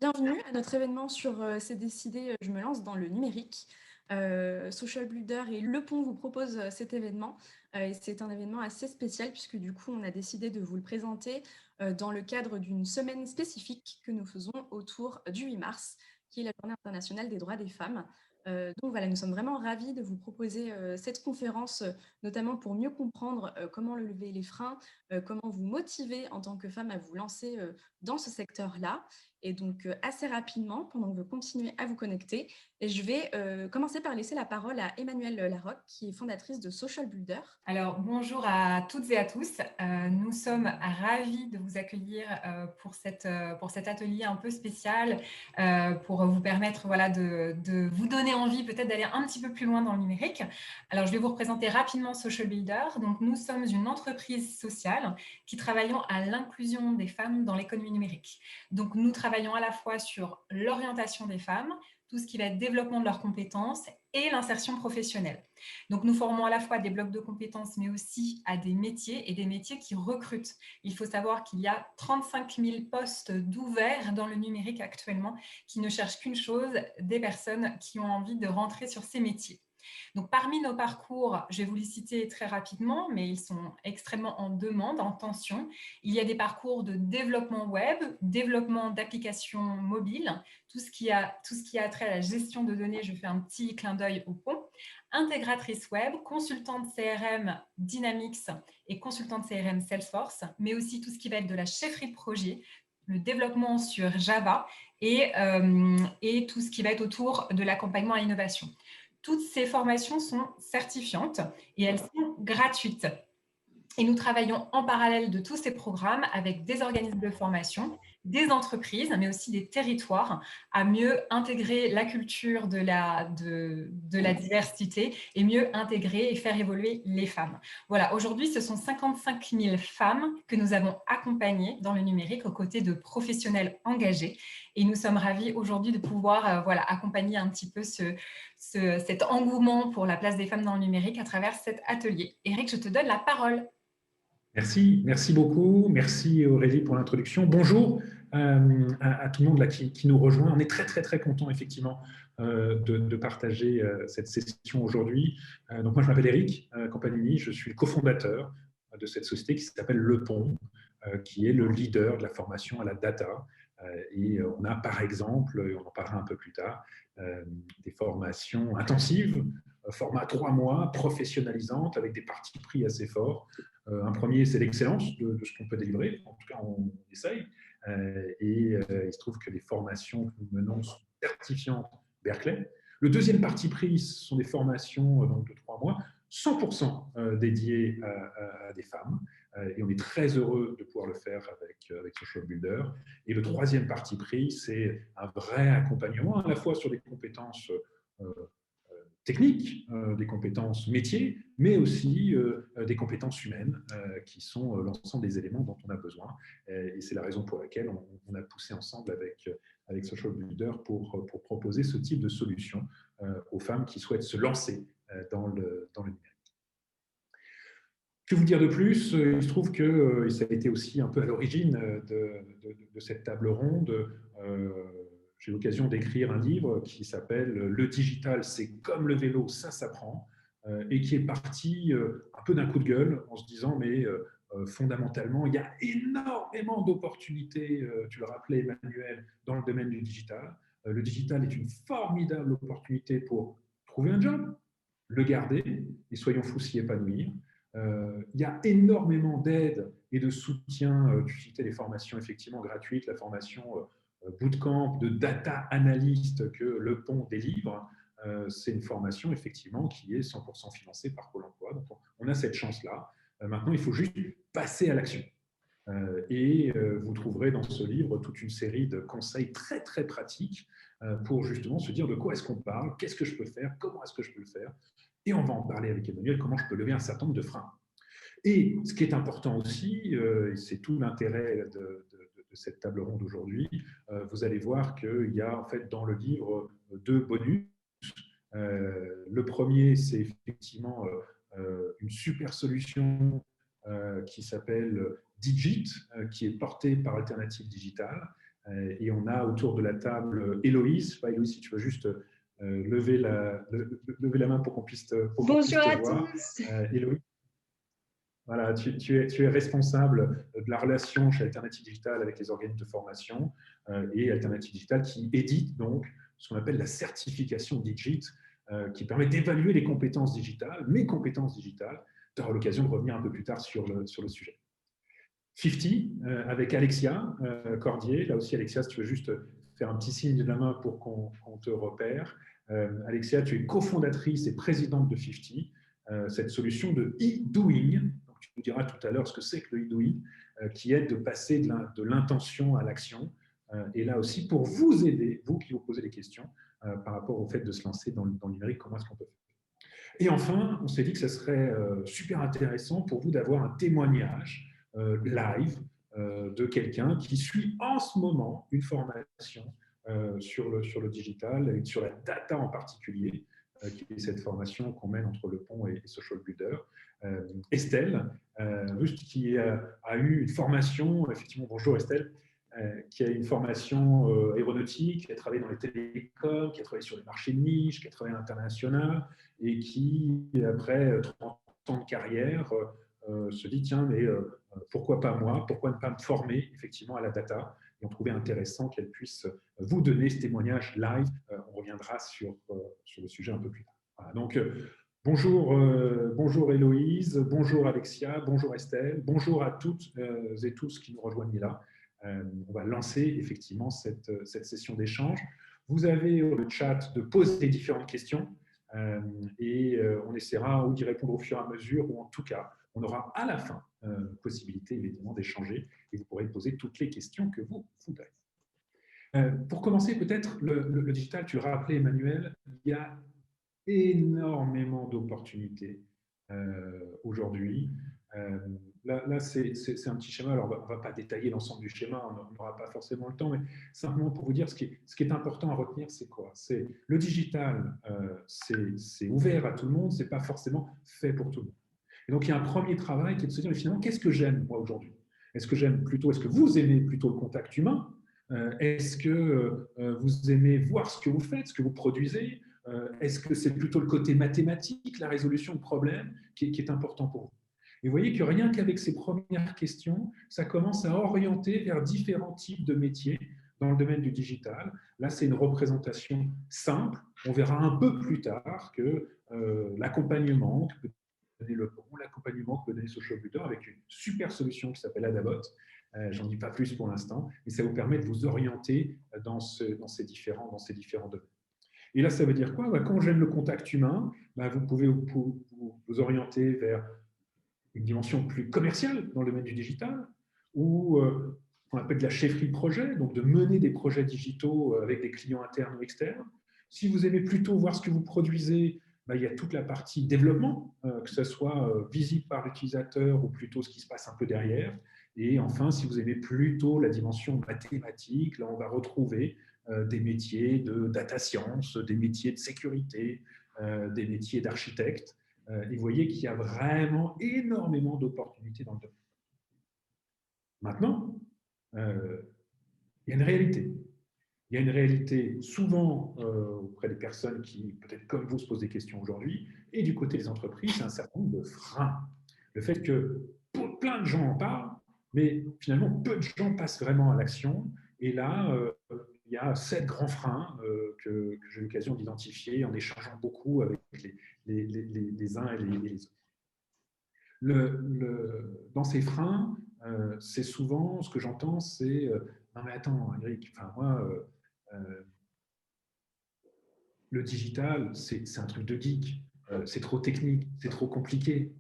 Bienvenue à notre événement sur C'est décidé, je me lance dans le numérique. Social Builder et Le Pont vous proposent cet événement. Et c'est un événement assez spécial puisque du coup, on a décidé de vous le présenter dans le cadre d'une semaine spécifique que nous faisons autour du 8 mars, qui est la Journée internationale des droits des femmes. Donc voilà, nous sommes vraiment ravis de vous proposer cette conférence, notamment pour mieux comprendre comment lever les freins, comment vous motiver en tant que femme à vous lancer dans ce secteur-là. Et donc, assez rapidement, pendant que vous continuez à vous connecter, et je vais commencer par laisser la parole à Emmanuelle Larocque, qui est fondatrice de Social Builder. Alors, bonjour à toutes et à tous. Nous sommes ravis de vous accueillir pour cet atelier un peu spécial, pour vous permettre de vous donner envie peut-être d'aller un petit peu plus loin dans le numérique. Alors, je vais vous représenter rapidement Social Builder. Donc, nous sommes une entreprise sociale qui travaillons à l'inclusion des femmes dans l'économie numérique. Donc, nous travaillons à la fois sur l'orientation des femmes, tout ce qui va être développement de leurs compétences et l'insertion professionnelle. Donc, nous formons à la fois des blocs de compétences, mais aussi à des métiers et des métiers qui recrutent. Il faut savoir qu'il y a 35 000 postes d'ouverts dans le numérique actuellement qui ne cherchent qu'une chose, des personnes qui ont envie de rentrer sur ces métiers. Donc, parmi nos parcours, je vais vous les citer très rapidement, mais ils sont extrêmement en demande, en tension. Il y a des parcours de développement web, développement d'applications mobiles, tout ce qui a trait à la gestion de données. Je fais un petit clin d'œil au pont. Intégratrice web, consultante CRM Dynamics et consultante CRM Salesforce, mais aussi tout ce qui va être de la chefferie de projet, le développement sur Java et tout ce qui va être autour de l'accompagnement à l'innovation. Toutes ces formations sont certifiantes et elles sont gratuites. Et nous travaillons en parallèle de tous ces programmes avec des organismes de formation, des entreprises, mais aussi des territoires, à mieux intégrer la culture de la diversité et mieux intégrer et faire évoluer les femmes. Voilà, aujourd'hui, ce sont 55 000 femmes que nous avons accompagnées dans le numérique aux côtés de professionnels engagés. Et nous sommes ravis aujourd'hui de pouvoir accompagner un petit peu cet engouement pour la place des femmes dans le numérique à travers cet atelier. Eric, je te donne la parole. Merci beaucoup. Merci Aurélie pour l'introduction. Bonjour à tout le monde là qui nous rejoint. On est très content effectivement de partager cette session aujourd'hui. Donc moi je m'appelle Eric Campanini, je suis le cofondateur de cette société qui s'appelle Le Pont, qui est le leader de la formation à la data. Et on a par exemple, et on en parlera un peu plus tard, des formations intensives, format 3 mois, professionnalisantes, avec des partis pris assez forts. Un premier, c'est l'excellence de ce qu'on peut délivrer. En tout cas, on essaye. Et il se trouve que les formations que nous menons sont certifiantes Berkeley. Le deuxième parti pris sont des formations donc, de 3 mois, 100% dédiées à des femmes. Et on est très heureux de pouvoir le faire avec Social Builder. Et le troisième parti pris, c'est un vrai accompagnement, à la fois sur des compétences techniques, des compétences métiers, mais aussi des compétences humaines qui sont l'ensemble des éléments dont on a besoin. Et c'est la raison pour laquelle on a poussé ensemble avec Social Builder pour proposer ce type de solution aux femmes qui souhaitent se lancer dans le numérique. Que vous dire de plus? Il se trouve que ça a été aussi un peu à l'origine de cette table ronde. J'ai l'occasion d'écrire un livre qui s'appelle « Le digital, c'est comme le vélo, ça s'apprend » et qui est parti un peu d'un coup de gueule en se disant « mais fondamentalement, il y a énormément d'opportunités, tu le rappelais Emmanuel, dans le domaine du digital. Le digital est une formidable opportunité pour trouver un job, le garder, et soyons fous s'y épanouir. Il y a énormément d'aides et de soutien. Tu citais les formations effectivement gratuites, la formation bootcamp de data analyst que Le Pont délivre. C'est une formation effectivement qui est 100% financée par Pôle emploi. Donc on a cette chance-là. Maintenant, il faut juste passer à l'action. Et vous trouverez dans ce livre toute une série de conseils très pratiques pour justement se dire de quoi est-ce qu'on parle, qu'est-ce que je peux faire, comment est-ce que je peux le faire. Et on va en parler avec Emmanuel, comment je peux lever un certain nombre de freins. Et ce qui est important aussi, et c'est tout l'intérêt de cette table ronde aujourd'hui, vous allez voir qu'il y a en fait dans le livre 2 bonus. Le premier, c'est effectivement une super solution qui s'appelle Digit, qui est portée par Alternative Digital Et on a autour de la table Héloïse. Héloïse, si tu veux juste lever la main pour qu'on puisse Bonjour te à voir. tous. Héloïse, voilà, tu es responsable de la relation chez Alternative Digital avec les organismes de formation et Alternative Digital qui édite donc ce qu'on appelle la certification Digit, qui permet d'évaluer les compétences digitales, mes compétences digitales. Tu auras l'occasion de revenir un peu plus tard sur le sujet. 50, avec Alexia Cordier. Là aussi, Alexia, si tu veux juste faire un petit signe de la main pour qu'on te repère. Alexia, tu es cofondatrice et présidente de 50, cette solution de e-doing. Donc, tu nous diras tout à l'heure ce que c'est que le e-doing, qui aide de passer de l'intention à l'action. Et là aussi, pour vous aider, vous qui vous posez des questions par rapport au fait de se lancer dans le numérique, comment est-ce qu'on peut faire. Et enfin, on s'est dit que ce serait super intéressant pour vous d'avoir un témoignage live de quelqu'un qui suit en ce moment une formation sur le digital et sur la data en particulier, qui est cette formation qu'on mène entre Le Pont et Social Builder. Estelle, juste qui a eu une formation, effectivement, bonjour Estelle, qui a une formation aéronautique, qui a travaillé dans les télécoms, qui a travaillé sur les marchés de niche, qui a travaillé à l'international et qui, après 30 ans de carrière, se dit tiens, mais pourquoi pas moi? Pourquoi ne pas me former effectivement à la data? Et on trouvait intéressant qu'elle puisse vous donner ce témoignage live. On reviendra sur le sujet un peu plus tard. Voilà, donc, bonjour Héloïse, bonjour Alexia, bonjour Estelle, bonjour à toutes et tous qui nous rejoignent là. On va lancer effectivement cette session d'échange. Vous avez le chat de poser différentes questions et on essaiera ou d'y répondre au fur et à mesure, ou en tout cas, on aura à la fin possibilité évidemment d'échanger et vous pourrez poser toutes les questions que vous voudrez. Pour commencer, peut-être, le digital, tu le rappelais Emmanuel, il y a énormément d'opportunités aujourd'hui. Là c'est un petit schéma, alors on ne va pas détailler l'ensemble du schéma, on n'aura pas forcément le temps, mais simplement pour vous dire ce qui est important à retenir, c'est quoi? C'est le digital, c'est ouvert à tout le monde, ce n'est pas forcément fait pour tout le monde. Et donc il y a un premier travail qui est de se dire, mais finalement, qu'est-ce que j'aime moi aujourd'hui? Est-ce que vous aimez plutôt le contact humain? Est-ce que vous aimez voir ce que vous faites, ce que vous produisez? Est-ce que c'est plutôt le côté mathématique, la résolution de problèmes qui est important pour vous? Et vous voyez que rien qu'avec ces premières questions, ça commence à orienter vers différents types de métiers dans le domaine du digital. Là, c'est une représentation simple. On verra un peu plus tard que l'accompagnement que peut donner Le Pont, l'accompagnement que peut donner Social Builder avec une super solution qui s'appelle Adabot. J'en dis pas plus pour l'instant, mais ça vous permet de vous orienter dans ces différents domaines. Et là, ça veut dire quoi? Quand j'aime le contact humain, vous pouvez vous orienter vers une dimension plus commerciale dans le domaine du digital, ou on appelle de la chefferie de projet, donc de mener des projets digitaux avec des clients internes ou externes. Si vous aimez plutôt voir ce que vous produisez, il y a toute la partie développement, que ce soit visible par l'utilisateur ou plutôt ce qui se passe un peu derrière. Et enfin, si vous aimez plutôt la dimension mathématique, là, on va retrouver des métiers de data science, des métiers de sécurité, des métiers d'architecte. Et vous voyez qu'il y a vraiment énormément d'opportunités dans le domaine. Maintenant, il y a une réalité. Il y a une réalité souvent auprès des personnes qui, peut-être comme vous, se posent des questions aujourd'hui, et du côté des entreprises, c'est un certain nombre de freins. Le fait que plein de gens en parlent, mais finalement, peu de gens passent vraiment à l'action. Et là, il y a 7 grands freins que j'ai eu l'occasion d'identifier en échangeant beaucoup avec les uns et les autres. Dans ces freins, c'est souvent, ce que j'entends, c'est non mais attends, Eric, moi, le digital, c'est un truc de geek, c'est trop technique, c'est trop compliqué.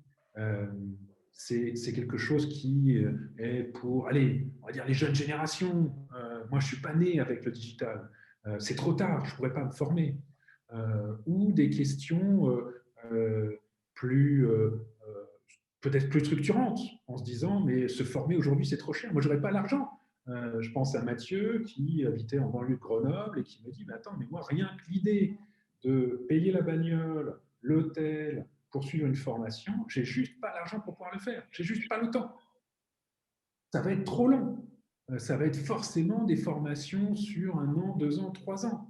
C'est quelque chose qui est pour, allez, on va dire les jeunes générations. Moi, je ne suis pas né avec le digital. C'est trop tard, je ne pourrais pas me former. Ou des questions peut-être plus structurantes, en se disant, mais se former aujourd'hui, c'est trop cher. Moi, je n'aurais pas l'argent. Je pense à Mathieu qui habitait en banlieue de Grenoble et qui me dit, mais attends, mais moi, rien que l'idée de payer la bagnole, l'hôtel, pour suivre une formation, j'ai juste pas l'argent pour pouvoir le faire. J'ai juste pas le temps. Ça va être trop long. ça va être forcément des formations sur 1 an, 2 ans, 3 ans.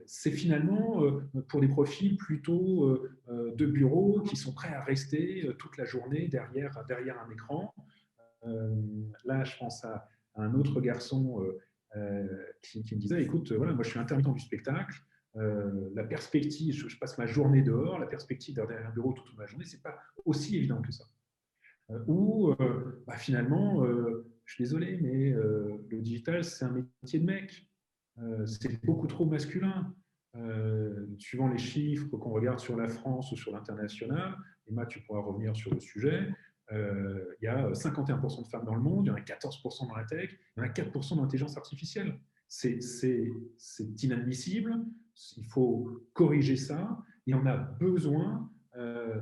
C'est finalement pour des profils plutôt de bureau qui sont prêts à rester toute la journée derrière un écran. Là, je pense à un autre garçon qui me disait, écoute, voilà, moi je suis intermittent du spectacle, la perspective, je passe ma journée dehors, la perspective derrière un bureau toute ma journée, c'est pas aussi évident que ça. Ou finalement, je suis désolé, mais le digital, c'est un métier de mec. C'est beaucoup trop masculin. Suivant les chiffres qu'on regarde sur la France ou sur l'international, Emma, tu pourras revenir sur le sujet, il y a 51% de femmes dans le monde, il y en a 14% dans la tech, il y en a 4% dans l'intelligence artificielle. C'est inadmissible, il faut corriger ça, et on a besoin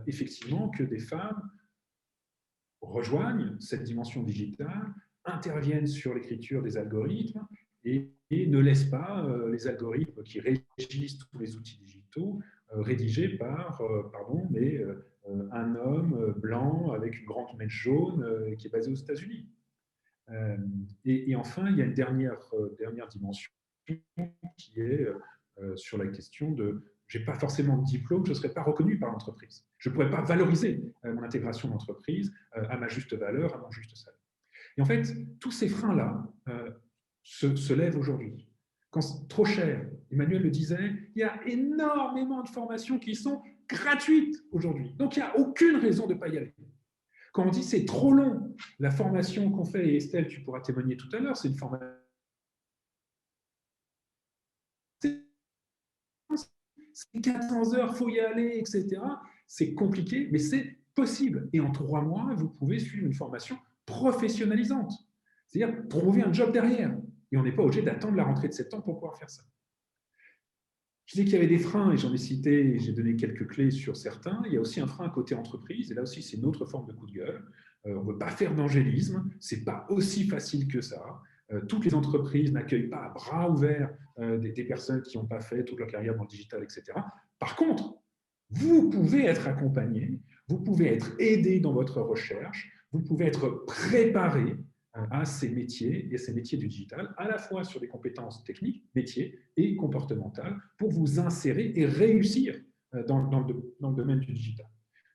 effectivement que des femmes rejoignent cette dimension digitale, interviennent sur l'écriture des algorithmes et ne laissent pas les algorithmes qui régissent tous les outils digitaux rédigés par un homme blanc avec une grande mèche jaune qui est basé aux États-Unis. Et enfin, il y a une dernière dimension qui est sur la question de je n'ai pas forcément de diplôme, je ne serai pas reconnu par l'entreprise. Je ne pourrais pas valoriser mon intégration d'entreprise à ma juste valeur, à mon juste salaire. Et en fait, tous ces freins-là se lèvent aujourd'hui. Quand c'est trop cher, Emmanuel le disait, il y a énormément de formations qui sont gratuites aujourd'hui. Donc, il n'y a aucune raison de ne pas y aller. Quand on dit c'est trop long, la formation qu'on fait, et Estelle, tu pourras témoigner tout à l'heure, c'est une formation. C'est 400 heures, il faut y aller, etc. C'est compliqué, mais c'est possible. Et en 3 mois, vous pouvez suivre une formation professionnalisante. C'est-à-dire trouver un job derrière. Et on n'est pas obligé d'attendre la rentrée de septembre pour pouvoir faire ça. Je disais qu'il y avait des freins, et j'en ai cité, j'ai donné quelques clés sur certains. Il y a aussi un frein côté entreprise, et là aussi, c'est une autre forme de coup de gueule. On ne veut pas faire d'angélisme, ce n'est pas aussi facile que ça. Toutes les entreprises n'accueillent pas à bras ouverts des personnes qui n'ont pas fait toute leur carrière dans le digital, etc. Par contre, vous pouvez être accompagné, vous pouvez être aidé dans votre recherche, vous pouvez être préparé à ces métiers et à ces métiers du digital, à la fois sur des compétences techniques, métiers et comportementales, pour vous insérer et réussir dans le domaine du digital.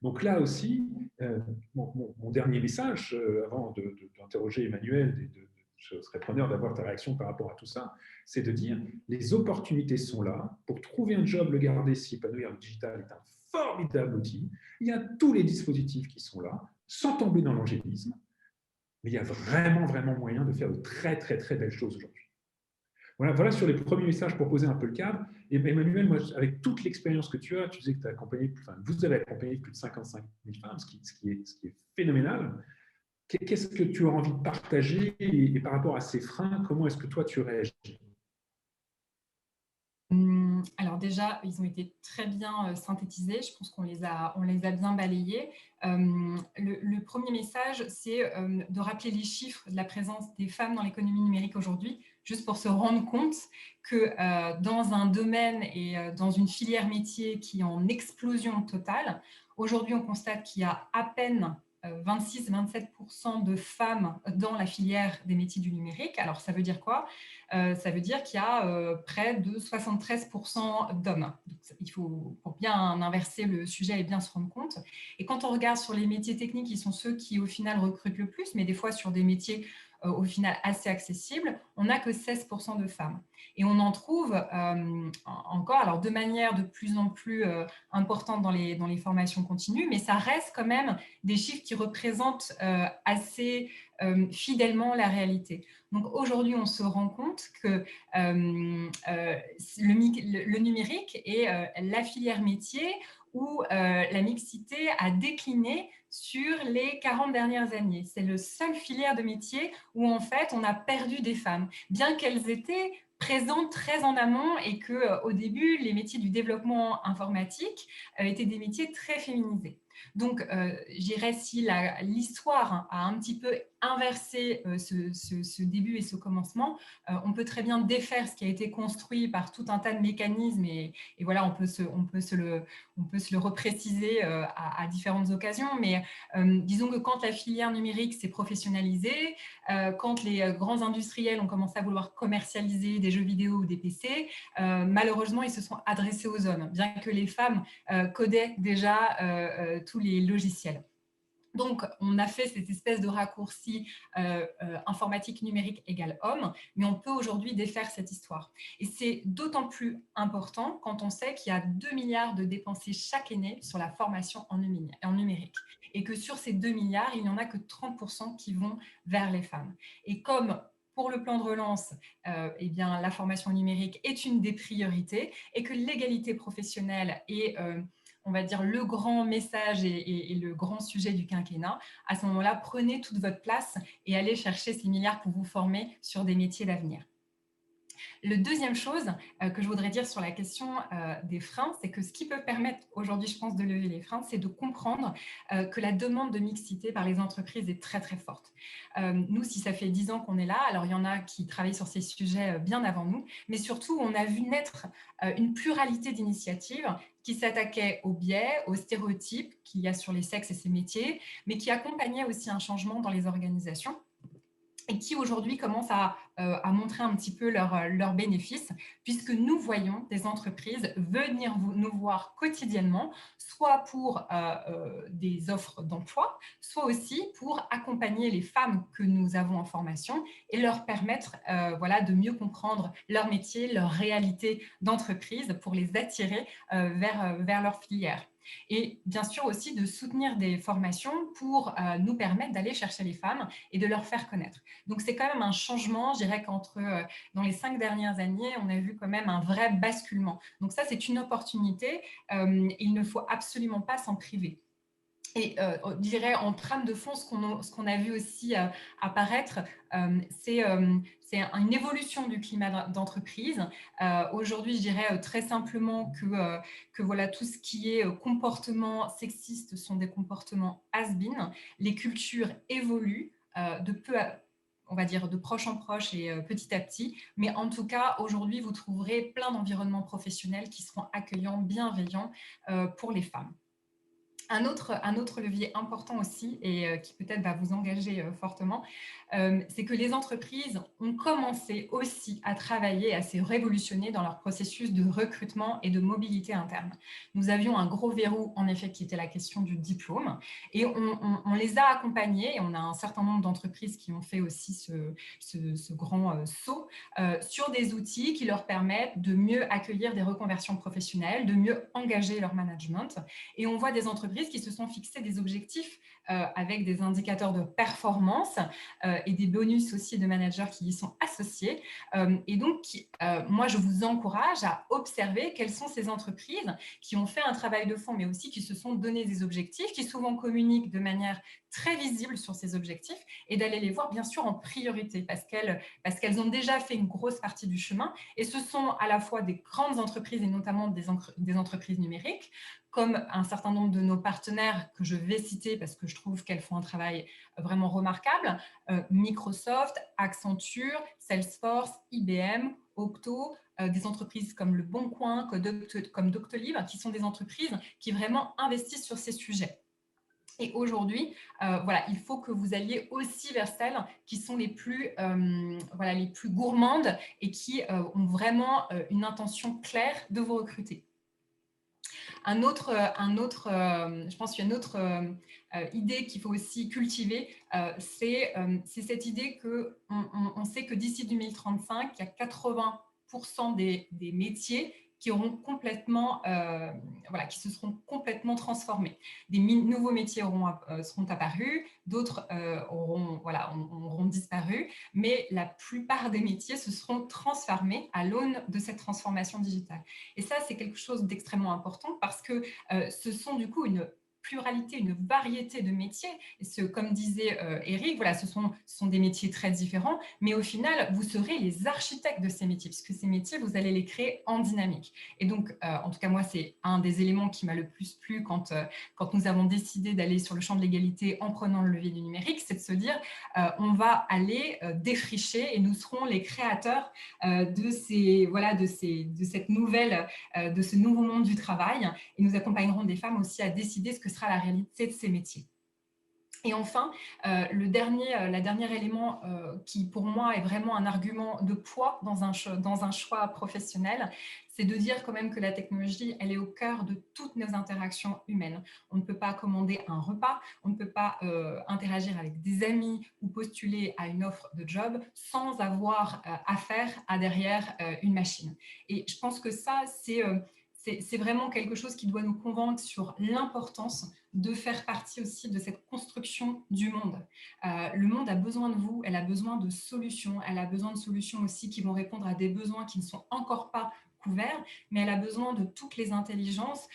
Donc là aussi, mon dernier message, avant d'interroger Emmanuel, je serais preneur d'avoir ta réaction par rapport à tout ça, c'est de dire les opportunités sont là. Pour trouver un job, le garder, s'y épanouir, le digital est un formidable outil. Il y a tous les dispositifs qui sont là, sans tomber dans l'angélisme. Mais il y a vraiment, vraiment moyen de faire de très, très, très belles choses aujourd'hui. Voilà sur les premiers messages pour poser un peu le cadre. Et Emmanuel, moi, avec toute l'expérience que tu as, tu disais que vous avez accompagné plus de 55 000 femmes, ce qui est phénoménal. Qu'est-ce que tu as envie de partager et par rapport à ces freins, comment est-ce que toi tu réagis? Alors déjà, ils ont été très bien synthétisés. Je pense qu'on les a bien balayés. Le premier message, c'est de rappeler les chiffres de la présence des femmes dans l'économie numérique aujourd'hui, juste pour se rendre compte que dans un domaine et dans une filière métier qui est en explosion totale, aujourd'hui, on constate qu'il y a à peine 26-27% de femmes dans la filière des métiers du numérique. Alors, ça veut dire quoi? Ça veut dire qu'il y a près de 73% d'hommes. Il faut, pour bien inverser le sujet et bien se rendre compte. Et quand on regarde sur les métiers techniques, ils sont ceux qui, au final, recrutent le plus, mais des fois, sur des métiers au final assez accessibles, on n'a que 16% de femmes. Et on en trouve encore, alors de manière de plus en plus importante dans les formations continues, mais ça reste quand même des chiffres qui représentent assez fidèlement la réalité. Donc aujourd'hui, on se rend compte que le numérique est la filière métier où la mixité a décliné sur les 40 dernières années. C'est le seul filière de métier où en fait on a perdu des femmes, bien qu'elles étaient présentes très en amont et qu'au début, les métiers du développement informatique étaient des métiers très féminisés. Donc, je dirais si l'histoire a un petit peu inverser ce début et ce commencement, on peut très bien défaire ce qui a été construit par tout un tas de mécanismes et voilà, on peut se le repréciser à différentes occasions, mais disons que quand la filière numérique s'est professionnalisée, quand les grands industriels ont commencé à vouloir commercialiser des jeux vidéo ou des PC, malheureusement, ils se sont adressés aux hommes, bien que les femmes codaient déjà tous les logiciels. Donc, on a fait cette espèce de raccourci informatique numérique égale homme, mais on peut aujourd'hui défaire cette histoire. Et c'est d'autant plus important quand on sait qu'il y a 2 milliards de dépensés chaque année sur la formation en numérique. Et que sur ces 2 milliards, il n'y en a que 30% qui vont vers les femmes. Et comme pour le plan de relance, eh bien, la formation numérique est une des priorités et que l'égalité professionnelle est on va dire, le grand message et le grand sujet du quinquennat, à ce moment-là, prenez toute votre place et allez chercher ces milliards pour vous former sur des métiers d'avenir. Le deuxième chose que je voudrais dire sur la question des freins, c'est que ce qui peut permettre aujourd'hui, je pense, de lever les freins, c'est de comprendre que la demande de mixité par les entreprises est très, très forte. Nous, si ça fait 10 ans qu'on est là, alors il y en a qui travaillent sur ces sujets bien avant nous, mais surtout, on a vu naître une pluralité d'initiatives qui s'attaquaient aux biais, aux stéréotypes qu'il y a sur les sexes et ces métiers, mais qui accompagnaient aussi un changement dans les organisations et qui aujourd'hui commencent à montrer un petit peu leurs bénéfices, puisque nous voyons des entreprises venir nous voir quotidiennement, soit pour des offres d'emploi, soit aussi pour accompagner les femmes que nous avons en formation et leur permettre voilà, de mieux comprendre leur métier, leur réalité d'entreprise pour les attirer vers leur filière. Et bien sûr aussi de soutenir des formations pour nous permettre d'aller chercher les femmes et de leur faire connaître. Donc c'est quand même un changement, je dirais qu'entre dans les 5 dernières années, on a vu quand même un vrai basculement. Donc ça, c'est une opportunité, il ne faut absolument pas s'en priver. Et je dirais en trame de fond, ce qu'on a vu aussi apparaître, c'est une évolution du climat d'entreprise. Aujourd'hui, je dirais très simplement que voilà, tout ce qui est comportements sexistes sont des comportements has-been. Les cultures évoluent on va dire de proche en proche et petit à petit. Mais en tout cas, aujourd'hui, vous trouverez plein d'environnements professionnels qui seront accueillants, bienveillants pour les femmes. Un autre levier important aussi et qui peut-être va vous engager fortement, c'est que les entreprises ont commencé aussi à travailler, à se révolutionner dans leur processus de recrutement et de mobilité interne. Nous avions un gros verrou, en effet, qui était la question du diplôme et on les a accompagnés et on a un certain nombre d'entreprises qui ont fait aussi ce grand saut sur des outils qui leur permettent de mieux accueillir des reconversions professionnelles, de mieux engager leur management. Et on voit des entreprises qui se sont fixés des objectifs avec des indicateurs de performance et des bonus aussi de managers qui y sont associés. Et donc, moi, je vous encourage à observer quelles sont ces entreprises qui ont fait un travail de fond, mais aussi qui se sont donné des objectifs, qui souvent communiquent de manière très visible sur ces objectifs et d'aller les voir bien sûr en priorité parce qu'elles ont déjà fait une grosse partie du chemin et ce sont à la fois des grandes entreprises et notamment des entreprises numériques comme un certain nombre de nos partenaires que je vais citer parce que je trouve qu'elles font un travail vraiment remarquable, Microsoft, Accenture, Salesforce, IBM, Octo, des entreprises comme Le Bon Coin, comme Doctolib, qui sont des entreprises qui vraiment investissent sur ces sujets. Et aujourd'hui, voilà, il faut que vous alliez aussi vers celles qui sont les plus gourmandes et qui ont vraiment une intention claire de vous recruter. Je pense qu'il y a une autre idée qu'il faut aussi cultiver, c'est cette idée qu'on sait que d'ici 2035, il y a 80% des métiers qui auront complètement, qui se seront complètement transformés. Des nouveaux métiers seront apparus, d'autres auront disparu, mais la plupart des métiers se seront transformés à l'aune de cette transformation digitale. Et ça, c'est quelque chose d'extrêmement important parce que ce sont du coup une pluralité, une variété de métiers. Et comme disait Eric, voilà, ce sont des métiers très différents, mais au final, vous serez les architectes de ces métiers, puisque ces métiers, vous allez les créer en dynamique. Et donc, en tout cas, moi, c'est un des éléments qui m'a le plus plu quand nous avons décidé d'aller sur le champ de l'égalité en prenant le levier du numérique, c'est de se dire, on va aller défricher et nous serons les créateurs de ce nouveau monde du travail, et nous accompagnerons des femmes aussi à décider ce que sera la réalité de ces métiers. Et enfin, le dernier élément qui pour moi est vraiment un argument de poids dans un choix professionnel, c'est de dire quand même que la technologie, elle est au cœur de toutes nos interactions humaines. On ne peut pas commander un repas, on ne peut pas interagir avec des amis ou postuler à une offre de job sans avoir affaire à derrière une machine. Et je pense que ça, c'est vraiment quelque chose qui doit nous convaincre sur l'importance de faire partie aussi de cette construction du monde. Le monde a besoin de vous, elle a besoin de solutions, elle a besoin de solutions aussi qui vont répondre à des besoins qui ne sont encore pas couverts, mais elle a besoin de toutes les intelligences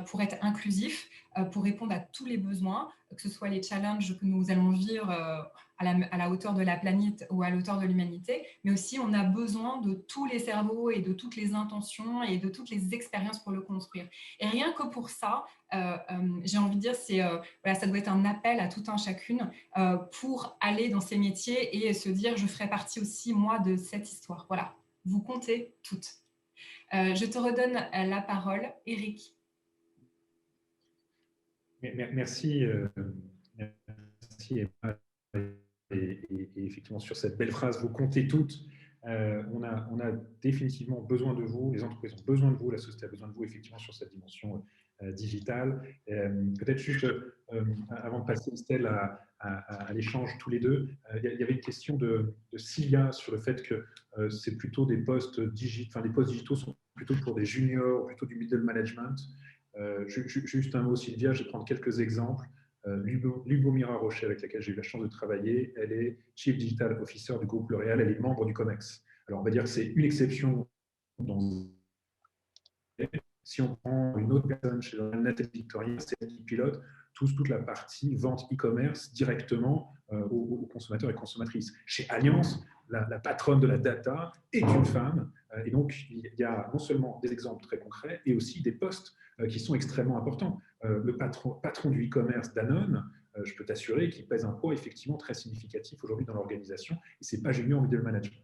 pour être inclusif, pour répondre à tous les besoins, que ce soit les challenges que nous allons vivre à la hauteur de la planète ou à la hauteur de l'humanité, mais aussi on a besoin de tous les cerveaux et de toutes les intentions et de toutes les expériences pour le construire. Et rien que pour ça, j'ai envie de dire, voilà, ça doit être un appel à tout un chacune pour aller dans ces métiers et se dire, je ferai partie aussi, moi, de cette histoire. Voilà, vous comptez toutes. Je te redonne la parole, Eric. Merci, merci Emma. Et effectivement, sur cette belle phrase, vous comptez toutes. On a définitivement besoin de vous, les entreprises ont besoin de vous, la société a besoin de vous, effectivement, sur cette dimension digitale. Peut-être juste, avant de passer, Estelle, à l'échange tous les deux, il y avait une question de Sylvia sur le fait que c'est plutôt des postes digitaux, enfin, les postes digitaux sont plutôt pour des juniors, plutôt du middle management. Juste un mot, Sylvia, je vais prendre quelques exemples. Lubomira Rocher, avec laquelle j'ai eu la chance de travailler, elle est Chief Digital Officer du groupe L'Oréal, elle est membre du COMEX. Alors, on va dire que c'est une exception. Si on prend une autre personne chez Nathalie Victoria, c'est elle qui pilote toute la partie vente e-commerce directement aux consommateurs et consommatrices. Chez Allianz, la patronne de la data est une femme. Et donc, il y a non seulement des exemples très concrets, et aussi des postes qui sont extrêmement importants. Le patron du e-commerce Danone, je peux t'assurer qu'il pèse un poids effectivement très significatif aujourd'hui dans l'organisation, et ce n'est pas junior middle management.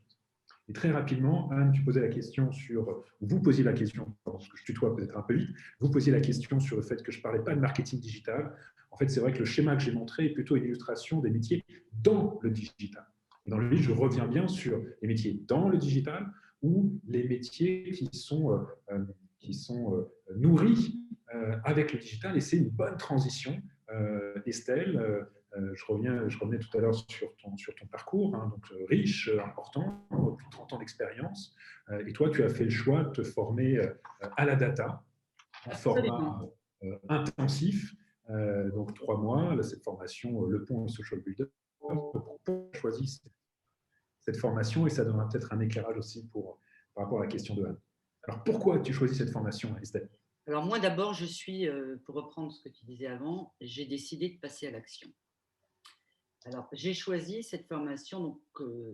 Et très rapidement, Anne, tu posais la question sur, vous posiez la question, parce que je tutoie peut-être un peu vite, vous posiez la question sur le fait que je ne parlais pas de marketing digital. En fait, c'est vrai que le schéma que j'ai montré est plutôt une illustration des métiers dans le digital. Et dans le livre, je reviens bien sur les métiers dans le digital ou les métiers qui sont nourris avec le digital, et c'est une bonne transition. Estelle, je revenais tout à l'heure sur ton parcours, hein, donc riche, important, plus de 30 ans d'expérience. Et toi, tu as fait le choix de te former à la data en format intensif, donc 3 mois. Là, cette formation, Le Pont et Social Builder. Pourquoi tu as choisi cette formation? Et ça donnera peut-être un éclairage aussi par rapport à la question de Anne. Alors, pourquoi tu choisis cette formation, Estelle? Alors moi, d'abord, pour reprendre ce que tu disais avant, j'ai décidé de passer à l'action. Alors, j'ai choisi cette formation, donc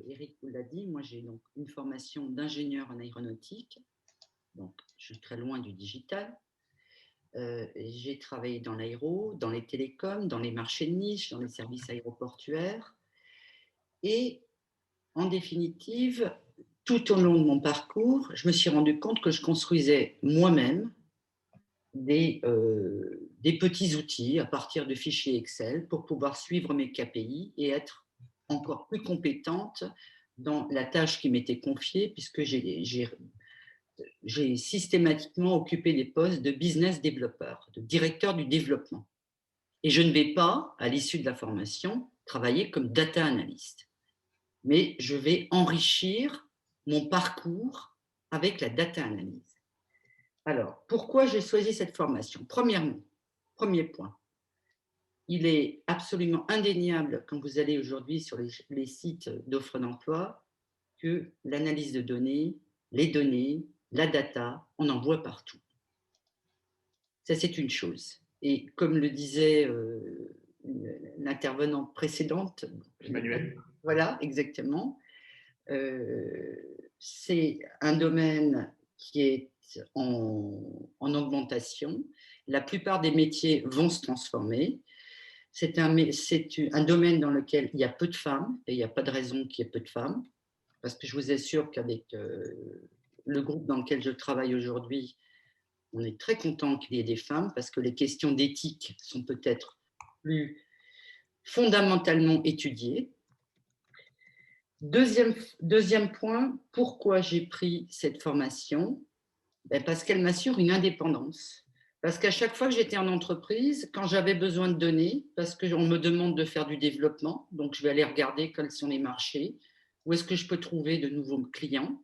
Eric vous l'a dit, moi j'ai donc une formation d'ingénieur en aéronautique, donc je suis très loin du digital. J'ai travaillé dans l'aéro, dans les télécoms, dans les marchés de niche, dans les services aéroportuaires. Et en définitive, tout au long de mon parcours, je me suis rendu compte que je construisais moi-même des petits outils à partir de fichiers Excel pour pouvoir suivre mes KPI et être encore plus compétente dans la tâche qui m'était confiée, puisque j'ai systématiquement occupé des postes de business développeur, de directeur du développement. Et je ne vais pas, à l'issue de la formation, travailler comme data analyst, mais je vais enrichir mon parcours avec la data analyse. Alors, pourquoi j'ai choisi cette formation? Premièrement, premier point, il est absolument indéniable quand vous allez aujourd'hui sur les sites d'offres d'emploi que l'analyse de données, les données, la data, on en voit partout. Ça, c'est une chose. Et comme le disait l'intervenante précédente, Emmanuel. voilà, exactement, c'est un domaine qui est en augmentation. La plupart des métiers vont se transformer. C'est un domaine dans lequel il y a peu de femmes, et il n'y a pas de raison qu'il y ait peu de femmes, parce que je vous assure qu'avec le groupe dans lequel je travaille aujourd'hui, on est très content qu'il y ait des femmes, parce que les questions d'éthique sont peut-être plus fondamentalement étudiées. Deuxième point, pourquoi j'ai pris cette formation? Parce qu'elle m'assure une indépendance. Parce qu'à chaque fois que j'étais en entreprise, quand j'avais besoin de données, parce qu'on me demande de faire du développement, donc je vais aller regarder quels sont les marchés, où est-ce que je peux trouver de nouveaux clients,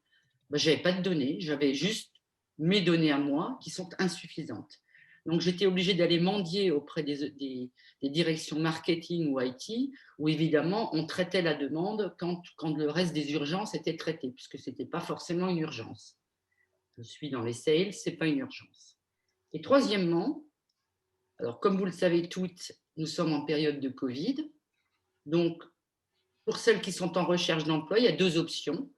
je n'avais pas de données, j'avais juste mes données à moi qui sont insuffisantes. Donc j'étais obligée d'aller mendier auprès des directions marketing ou IT, où évidemment on traitait la demande quand le reste des urgences était traité, puisque ce n'était pas forcément une urgence. Je suis dans les sales, ce n'est pas une urgence. Et troisièmement, alors comme vous le savez toutes, nous sommes en période de Covid. Donc, pour celles qui sont en recherche d'emploi, il y a deux options.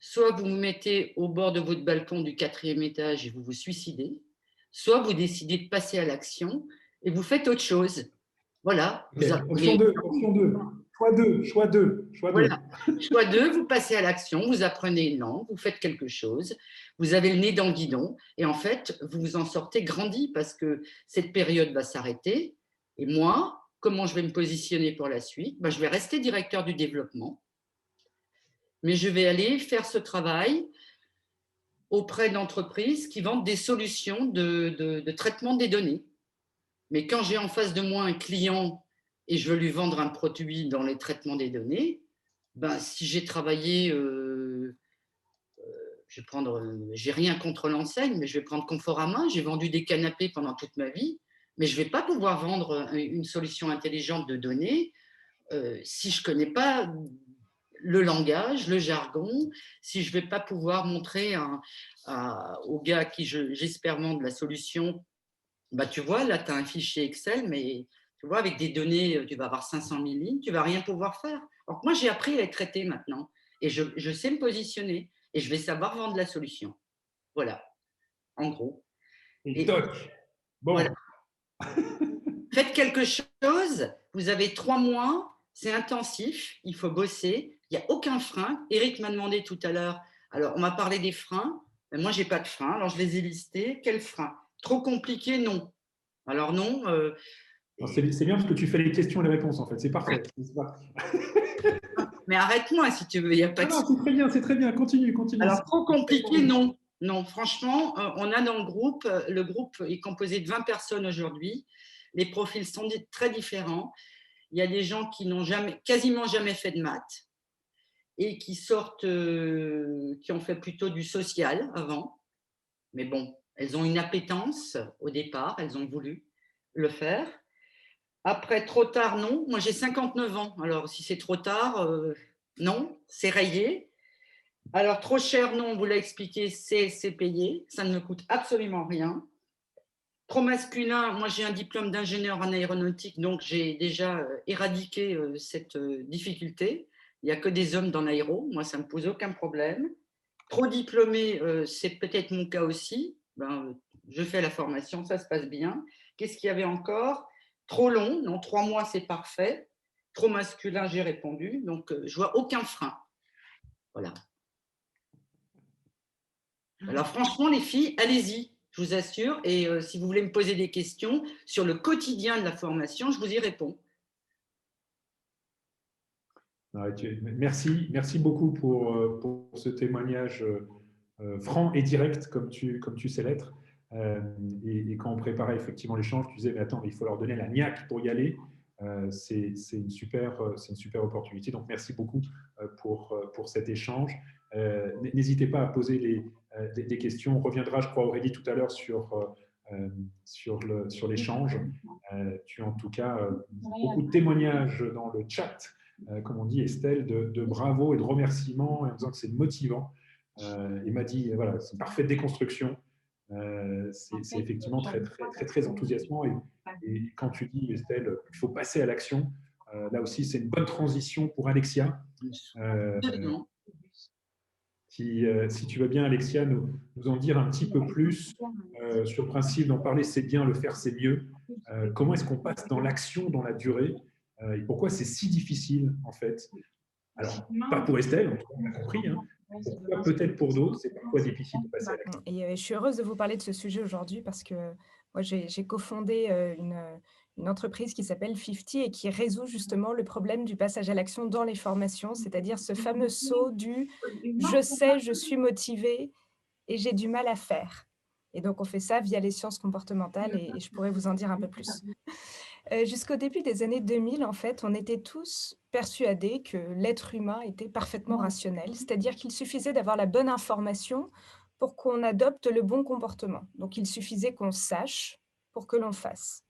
Soit vous vous mettez au bord de votre balcon du 4e étage et vous vous suicidez, soit vous décidez de passer à l'action et vous faites autre chose. Voilà. Okay. Option 2, option 2. Choix 2. Voilà. Choix 2, vous passez à l'action, vous apprenez une langue, vous faites quelque chose, vous avez le nez dans le guidon et en fait, vous vous en sortez grandi parce que cette période va s'arrêter. Et moi, comment je vais me positionner pour la suite? Je vais rester directeur du développement, mais je vais aller faire ce travail auprès d'entreprises qui vendent des solutions de traitement des données. Mais quand j'ai en face de moi un client et je veux lui vendre un produit dans les traitements des données, si j'ai travaillé, j'ai rien contre l'enseigne, mais je vais prendre Conforama, j'ai vendu des canapés pendant toute ma vie, mais je ne vais pas pouvoir vendre une solution intelligente de données si je ne connais pas le langage, le jargon, si je ne vais pas pouvoir montrer au gars à qui j'espère vendre la solution, tu vois, là, tu as un fichier Excel, mais tu vois, avec des données, tu vas avoir 500 000 lignes, tu ne vas rien pouvoir faire. Alors, moi, j'ai appris à les traiter maintenant et je sais me positionner et je vais savoir vendre la solution. Voilà, en gros. Et toc. Bon. Voilà. Faites quelque chose, vous avez 3 mois, c'est intensif, il faut bosser, il n'y a aucun frein. Eric m'a demandé tout à l'heure, alors on m'a parlé des freins, mais moi, je n'ai pas de frein, alors je les ai listés. Quels freins? Trop compliqué? Non. Alors non. C'est bien parce que tu fais les questions et les réponses, en fait. C'est parfait. Mais arrête-moi si tu veux, il n'y a pas de... Non, c'est très bien. Continue. Alors, trop compliqué, non. Non, franchement, on a dans le groupe est composé de 20 personnes aujourd'hui. Les profils sont très différents. Il y a des gens qui n'ont quasiment jamais fait de maths et qui sortent, qui ont fait plutôt du social avant. Mais bon, elles ont une appétence au départ, elles ont voulu le faire. Après, trop tard, non. Moi, j'ai 59 ans. Alors, si c'est trop tard, non, c'est rayé. Alors, trop cher, non, on vous l'a expliqué, c'est payé. Ça ne me coûte absolument rien. Trop masculin, moi, j'ai un diplôme d'ingénieur en aéronautique, donc j'ai déjà éradiqué cette difficulté. Il n'y a que des hommes dans l'aéro. Moi, ça ne me pose aucun problème. Trop diplômé, c'est peut-être mon cas aussi. Je fais la formation, ça se passe bien. Qu'est-ce qu'il y avait encore? Trop long, non, 3 mois, c'est parfait. Trop masculin, j'ai répondu. Donc, je vois aucun frein. Voilà. Alors, franchement, les filles, allez-y, je vous assure. Et si vous voulez me poser des questions sur le quotidien de la formation, je vous y réponds. Merci beaucoup pour ce témoignage franc et direct, comme tu sais l'être. Et quand on préparait effectivement l'échange, tu disais, mais attends, il faut leur donner la niaque pour y aller. C'est une super opportunité. Donc, merci beaucoup pour cet échange. N'hésitez pas à poser des questions. On reviendra, je crois, Aurélie, tout à l'heure sur l'échange. Tu as en tout cas beaucoup de témoignages dans le chat, comme on dit, Estelle, de bravo et de remerciements, en disant que c'est motivant. Il m'a dit, voilà, c'est une parfaite déconstruction. C'est effectivement très enthousiasmant. Et quand tu dis, Estelle, il faut passer à l'action, là aussi, c'est une bonne transition pour Alexia. Absolument. Si tu veux bien, Alexia, nous en dire un petit peu plus sur le principe d'en parler, c'est bien, le faire, c'est mieux. Comment est-ce qu'on passe dans l'action, dans la durée, et pourquoi c'est si difficile, en fait? Alors, pas pour Estelle, on a compris, hein. Pourquoi peut-être pour d'autres, c'est parfois difficile de passer à l'action. Et je suis heureuse de vous parler de ce sujet aujourd'hui parce que moi, j'ai cofondé une entreprise qui s'appelle 50 et qui résout justement le problème du passage à l'action dans les formations, c'est-à-dire ce fameux saut du je sais, je suis motivée et j'ai du mal à faire. Et donc, on fait ça via les sciences comportementales et je pourrais vous en dire un peu plus. Jusqu'au début des années 2000, en fait, on était tous persuadés que l'être humain était parfaitement rationnel, c'est-à-dire qu'il suffisait d'avoir la bonne information pour qu'on adopte le bon comportement. Donc, il suffisait qu'on sache pour que l'on fasse.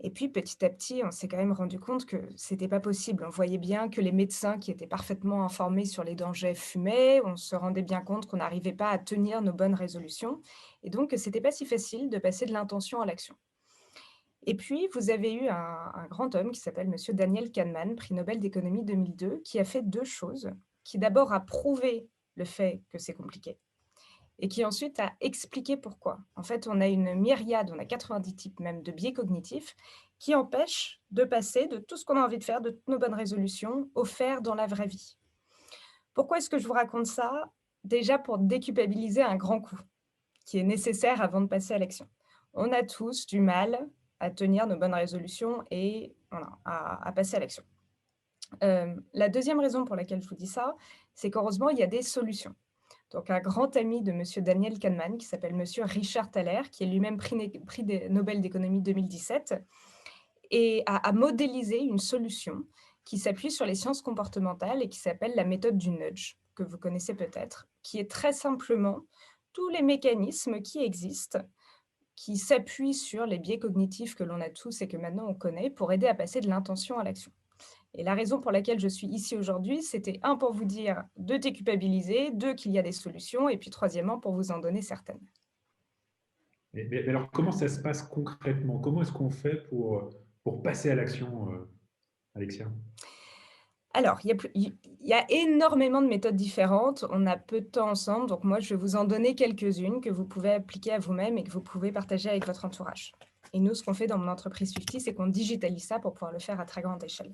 Et puis, petit à petit, on s'est quand même rendu compte que c'était pas possible. On voyait bien que les médecins qui étaient parfaitement informés sur les dangers fumaient. On se rendait bien compte qu'on n'arrivait pas à tenir nos bonnes résolutions et donc que c'était pas si facile de passer de l'intention à l'action. Et puis, vous avez eu un grand homme qui s'appelle Monsieur Daniel Kahneman, prix Nobel d'économie 2002, qui a fait 2 choses, qui d'abord a prouvé le fait que c'est compliqué et qui ensuite a expliqué pourquoi. En fait, on a une myriade, on a 90 types même de biais cognitifs qui empêchent de passer de tout ce qu'on a envie de faire, de toutes nos bonnes résolutions, au faire dans la vraie vie. Pourquoi est-ce que je vous raconte ça? Déjà pour déculpabiliser un grand coup, qui est nécessaire avant de passer à l'action. On a tous du mal à tenir nos bonnes résolutions et voilà, à passer à l'action. La deuxième raison pour laquelle je vous dis ça, c'est qu'heureusement, il y a des solutions. Donc, un grand ami de Monsieur Daniel Kahneman, qui s'appelle Monsieur Richard Thaler, qui est lui-même prix Nobel d'économie 2017, et a modélisé une solution qui s'appuie sur les sciences comportementales et qui s'appelle la méthode du nudge, que vous connaissez peut-être, qui est très simplement tous les mécanismes qui existent, qui s'appuient sur les biais cognitifs que l'on a tous et que maintenant on connaît pour aider à passer de l'intention à l'action. Et la raison pour laquelle je suis ici aujourd'hui, c'était 1, pour vous dire de déculpabiliser, 2, qu'il y a des solutions, et puis troisièmement, pour vous en donner certaines. Mais alors, comment ça se passe concrètement? Comment est-ce qu'on fait pour passer à l'action, Alexia? Alors, il y a énormément de méthodes différentes. On a peu de temps ensemble, donc moi, je vais vous en donner quelques-unes que vous pouvez appliquer à vous-même et que vous pouvez partager avec votre entourage. Et nous, ce qu'on fait dans mon entreprise 50, c'est qu'on digitalise ça pour pouvoir le faire à très grande échelle.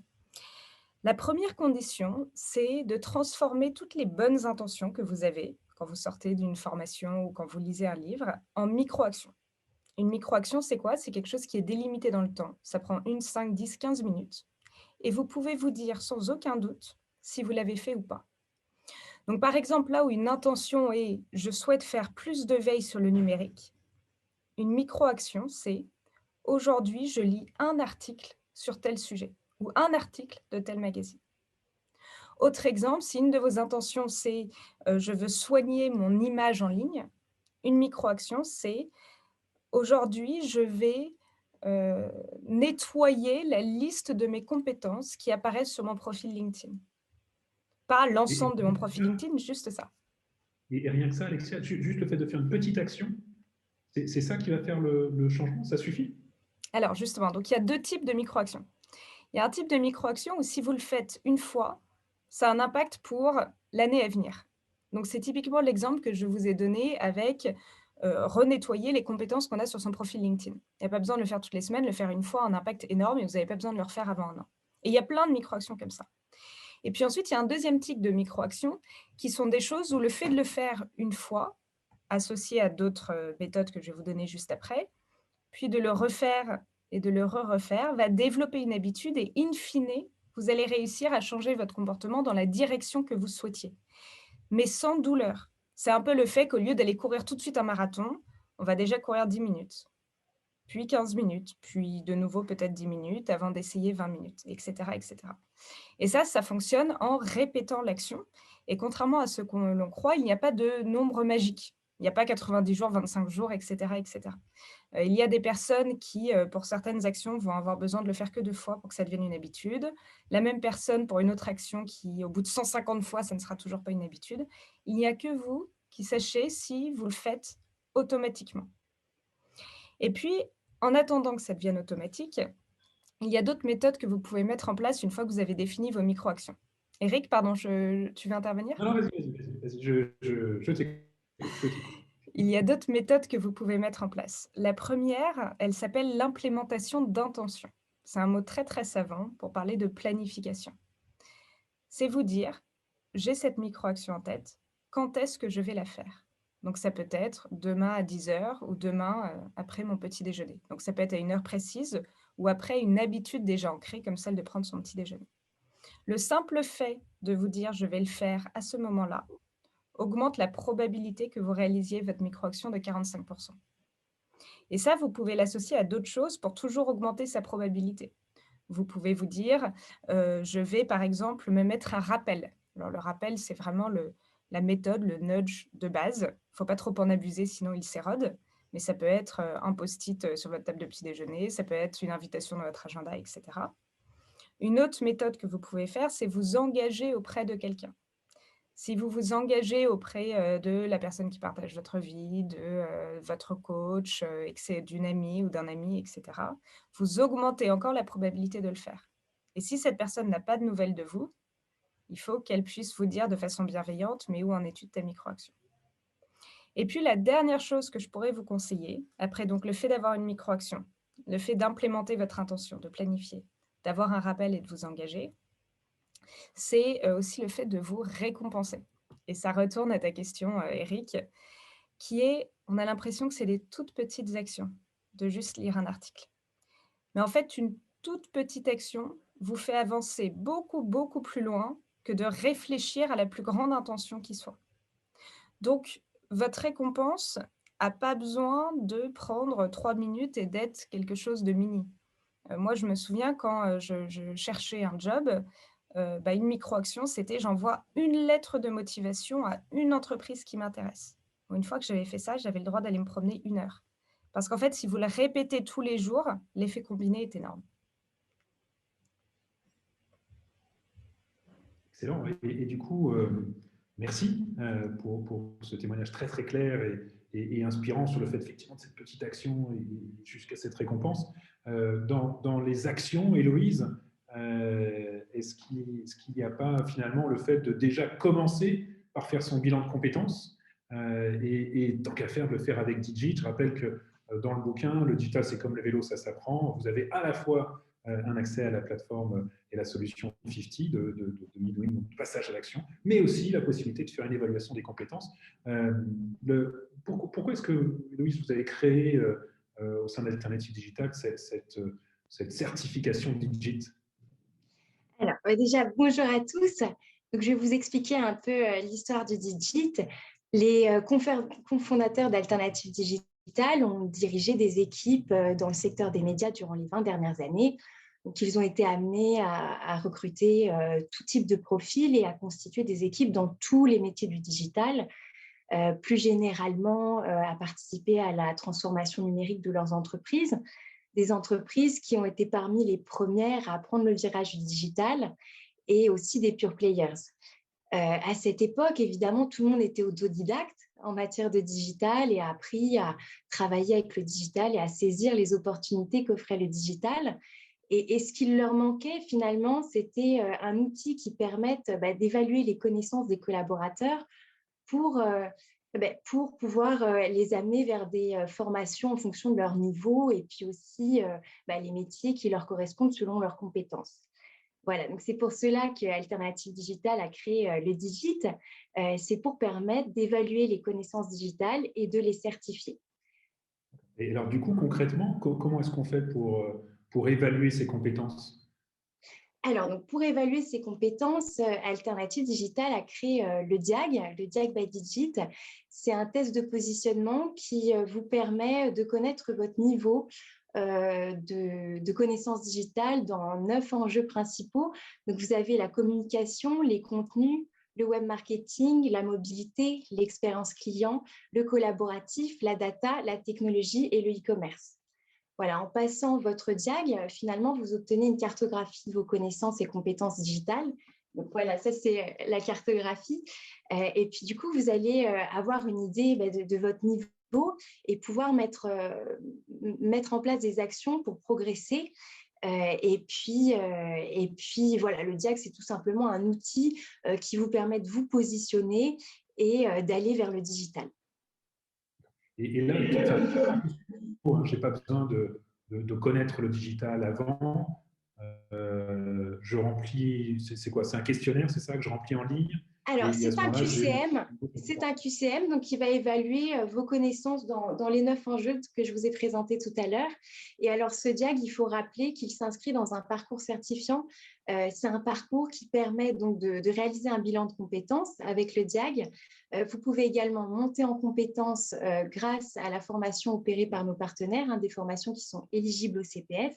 La première condition, c'est de transformer toutes les bonnes intentions que vous avez quand vous sortez d'une formation ou quand vous lisez un livre en micro-actions. Une micro-action, c'est quoi? C'est quelque chose qui est délimité dans le temps. Ça prend 1, 5, 10, 15 minutes. Et vous pouvez vous dire sans aucun doute si vous l'avez fait ou pas. Donc, par exemple, là où une intention est « je souhaite faire plus de veille sur le numérique », une micro-action, c'est « aujourd'hui, je lis un article sur tel sujet » ou un article de tel magazine. Autre exemple, si une de vos intentions, c'est je veux soigner mon image en ligne, une micro-action, c'est aujourd'hui, je vais nettoyer la liste de mes compétences qui apparaissent sur mon profil LinkedIn. Pas l'ensemble de mon profil LinkedIn, juste ça. Et rien que ça, Alexia, juste le fait de faire une petite action, c'est ça qui va faire le changement? Ça suffit? Alors justement, donc il y a 2 types de micro-actions. Il y a un type de micro-action où si vous le faites une fois, ça a un impact pour l'année à venir. Donc c'est typiquement l'exemple que je vous ai donné avec renettoyer les compétences qu'on a sur son profil LinkedIn. Il n'y a pas besoin de le faire toutes les semaines, le faire une fois a un impact énorme et vous n'avez pas besoin de le refaire avant 1 an. Et il y a plein de micro-actions comme ça. Et puis ensuite, il y a un deuxième type de micro-actions qui sont des choses où le fait de le faire une fois, associé à d'autres méthodes que je vais vous donner juste après, puis de le refaire et de le refaire, va développer une habitude et in fine, vous allez réussir à changer votre comportement dans la direction que vous souhaitiez, mais sans douleur. C'est un peu le fait qu'au lieu d'aller courir tout de suite un marathon, on va déjà courir 10 minutes, puis 15 minutes, puis de nouveau peut-être 10 minutes avant d'essayer 20 minutes, etc., etc. Et ça fonctionne en répétant l'action. Et contrairement à ce que l'on croit, il n'y a pas de nombre magique. Il n'y a pas 90 jours, 25 jours, etc., etc. Il y a des personnes qui, pour certaines actions, vont avoir besoin de le faire que 2 fois pour que ça devienne une habitude. La même personne pour une autre action qui, au bout de 150 fois, ça ne sera toujours pas une habitude. Il n'y a que vous qui sachez si vous le faites automatiquement. Et puis, En attendant que ça devienne automatique, il y a d'autres méthodes que vous pouvez mettre en place une fois que vous avez défini vos micro-actions. Eric, pardon, tu veux intervenir? Non, non, vas-y, je t'écoute. Je t'écoute. Il y a d'autres méthodes que vous pouvez mettre en place. La première, elle s'appelle l'implémentation d'intention. C'est un mot très très savant pour parler de planification. C'est vous dire, j'ai cette micro-action en tête, quand est-ce que je vais la faire? Donc ça peut être demain à 10 heures ou demain après mon petit déjeuner. Donc ça peut être à une heure précise ou après une habitude déjà ancrée comme celle de prendre son petit déjeuner. Le simple fait de vous dire je vais le faire à ce moment-là augmente la probabilité que vous réalisiez votre micro-action de 45%. Et ça, vous pouvez l'associer à d'autres choses pour toujours augmenter sa probabilité. Vous pouvez vous dire, je vais par exemple me mettre un rappel. Alors le rappel, c'est vraiment la méthode, le nudge de base. Il ne faut pas trop en abuser, sinon il s'érode. Mais ça peut être un post-it sur votre table de petit déjeuner, ça peut être une invitation dans votre agenda, etc. Une autre méthode que vous pouvez faire, c'est vous engager auprès de quelqu'un. Si vous vous engagez auprès de la personne qui partage votre vie, de votre coach, et que c'est d'une amie ou d'un ami, etc., vous augmentez encore la probabilité de le faire. Et si cette personne n'a pas de nouvelles de vous, il faut qu'elle puisse vous dire de façon bienveillante, mais où en es-tu de ta micro-action? Et puis la dernière chose que je pourrais vous conseiller, après donc le fait d'avoir une micro-action, le fait d'implémenter votre intention, de planifier, d'avoir un rappel et de vous engager, c'est aussi le fait de vous récompenser. Et ça retourne à ta question, Eric, qui est, on a l'impression que c'est des toutes petites actions, de juste lire un article. Mais en fait, une toute petite action vous fait avancer beaucoup, beaucoup plus loin que de réfléchir à la plus grande intention qui soit. Donc, votre récompense n'a pas besoin de prendre 3 minutes et d'être quelque chose de mini. Moi, je me souviens quand je cherchais un job, une micro-action, c'était j'envoie une lettre de motivation à une entreprise qui m'intéresse. Bon, une fois que j'avais fait ça, j'avais le droit d'aller me promener 1 heure. Parce qu'en fait, si vous le répétez tous les jours, l'effet combiné est énorme. Excellent. Et du coup, merci pour ce témoignage très très clair et inspirant sur le fait effectivement de cette petite action et jusqu'à cette récompense. Dans les actions, Héloïse, est-ce qu'il n'y a pas finalement le fait de déjà commencer par faire son bilan de compétences et tant qu'à faire, de le faire avec Digit? Je rappelle que dans le bouquin, le digital c'est comme le vélo, ça s'apprend. Vous avez à la fois un accès à la plateforme et la solution 50 de Midwin, donc passage à l'action, mais aussi la possibilité de faire une évaluation des compétences. Pourquoi est-ce que, Louise, vous avez créé au sein d'Alternative Digital cette certification Digit? Alors, déjà, bonjour à tous. Donc, je vais vous expliquer un peu l'histoire du Digit. Les cofondateurs d'Alternative Digital ont dirigé des équipes dans le secteur des médias durant les 20 dernières années. Donc, ils ont été amenés à recruter tout type de profils et à constituer des équipes dans tous les métiers du digital. Plus généralement, à participer à la transformation numérique de leurs entreprises. Des entreprises qui ont été parmi les premières à prendre le virage du digital et aussi des pure players. À cette époque, évidemment, tout le monde était autodidacte en matière de digital et a appris à travailler avec le digital et à saisir les opportunités qu'offrait le digital. Et ce qu'il leur manquait finalement, c'était un outil qui permette d'évaluer les connaissances des collaborateurs pour pouvoir les amener vers des formations en fonction de leur niveau et puis aussi les métiers qui leur correspondent selon leurs compétences. Voilà, donc c'est pour cela que Alternative Digital a créé le Digit. C'est pour permettre d'évaluer les connaissances digitales et de les certifier. Et alors, du coup, concrètement, comment est-ce qu'on fait pour évaluer ces compétences? Alors, donc pour évaluer ces compétences, Alternative Digital a créé le DIAG by Digit. C'est un test de positionnement qui vous permet de connaître votre niveau de connaissances digitales dans 9 enjeux principaux. Donc, vous avez la communication, les contenus, le web marketing, la mobilité, l'expérience client, le collaboratif, la data, la technologie et le e-commerce. Voilà, en passant votre DIAG, finalement, vous obtenez une cartographie de vos connaissances et compétences digitales. Donc voilà, ça c'est la cartographie. Et puis du coup, vous allez avoir une idée de votre niveau et pouvoir mettre en place des actions pour progresser. Et puis, voilà, le DIAG, c'est tout simplement un outil qui vous permet de vous positionner et d'aller vers le digital. Et là, je n'ai pas besoin de connaître le digital avant. Je remplis, c'est quoi? C'est un questionnaire, c'est ça que je remplis en ligne? Alors, Et à ce moment-là, c'est un QCM, donc qui va évaluer vos connaissances dans les 9 enjeux que je vous ai présentés tout à l'heure. Et alors, ce DIAG, il faut rappeler qu'il s'inscrit dans un parcours certifiant. C'est un parcours qui permet donc de réaliser un bilan de compétences avec le DIAG. Vous pouvez également monter en compétences grâce à la formation opérée par nos partenaires, des formations qui sont éligibles au CPF,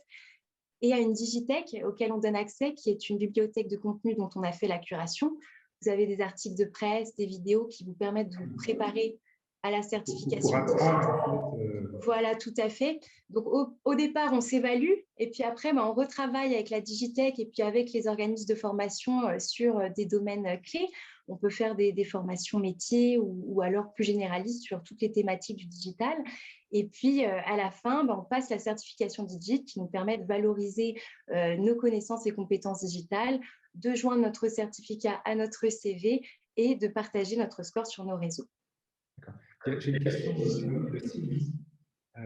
et à une Digitech auquel on donne accès, qui est une bibliothèque de contenu dont on a fait la curation. Vous avez des articles de presse, des vidéos qui vous permettent de vous préparer à la certification. Pour apprendre, Voilà, tout à fait. Donc, au départ, on s'évalue et puis après, on retravaille avec la Digitech et puis avec les organismes de formation sur des domaines clés. On peut faire des formations métiers ou alors plus généralistes sur toutes les thématiques du digital. Et puis, à la fin, on passe la certification Digit qui nous permet de valoriser nos connaissances et compétences digitales, de joindre notre certificat à notre CV et de partager notre score sur nos réseaux. J'ai une question de Sylvie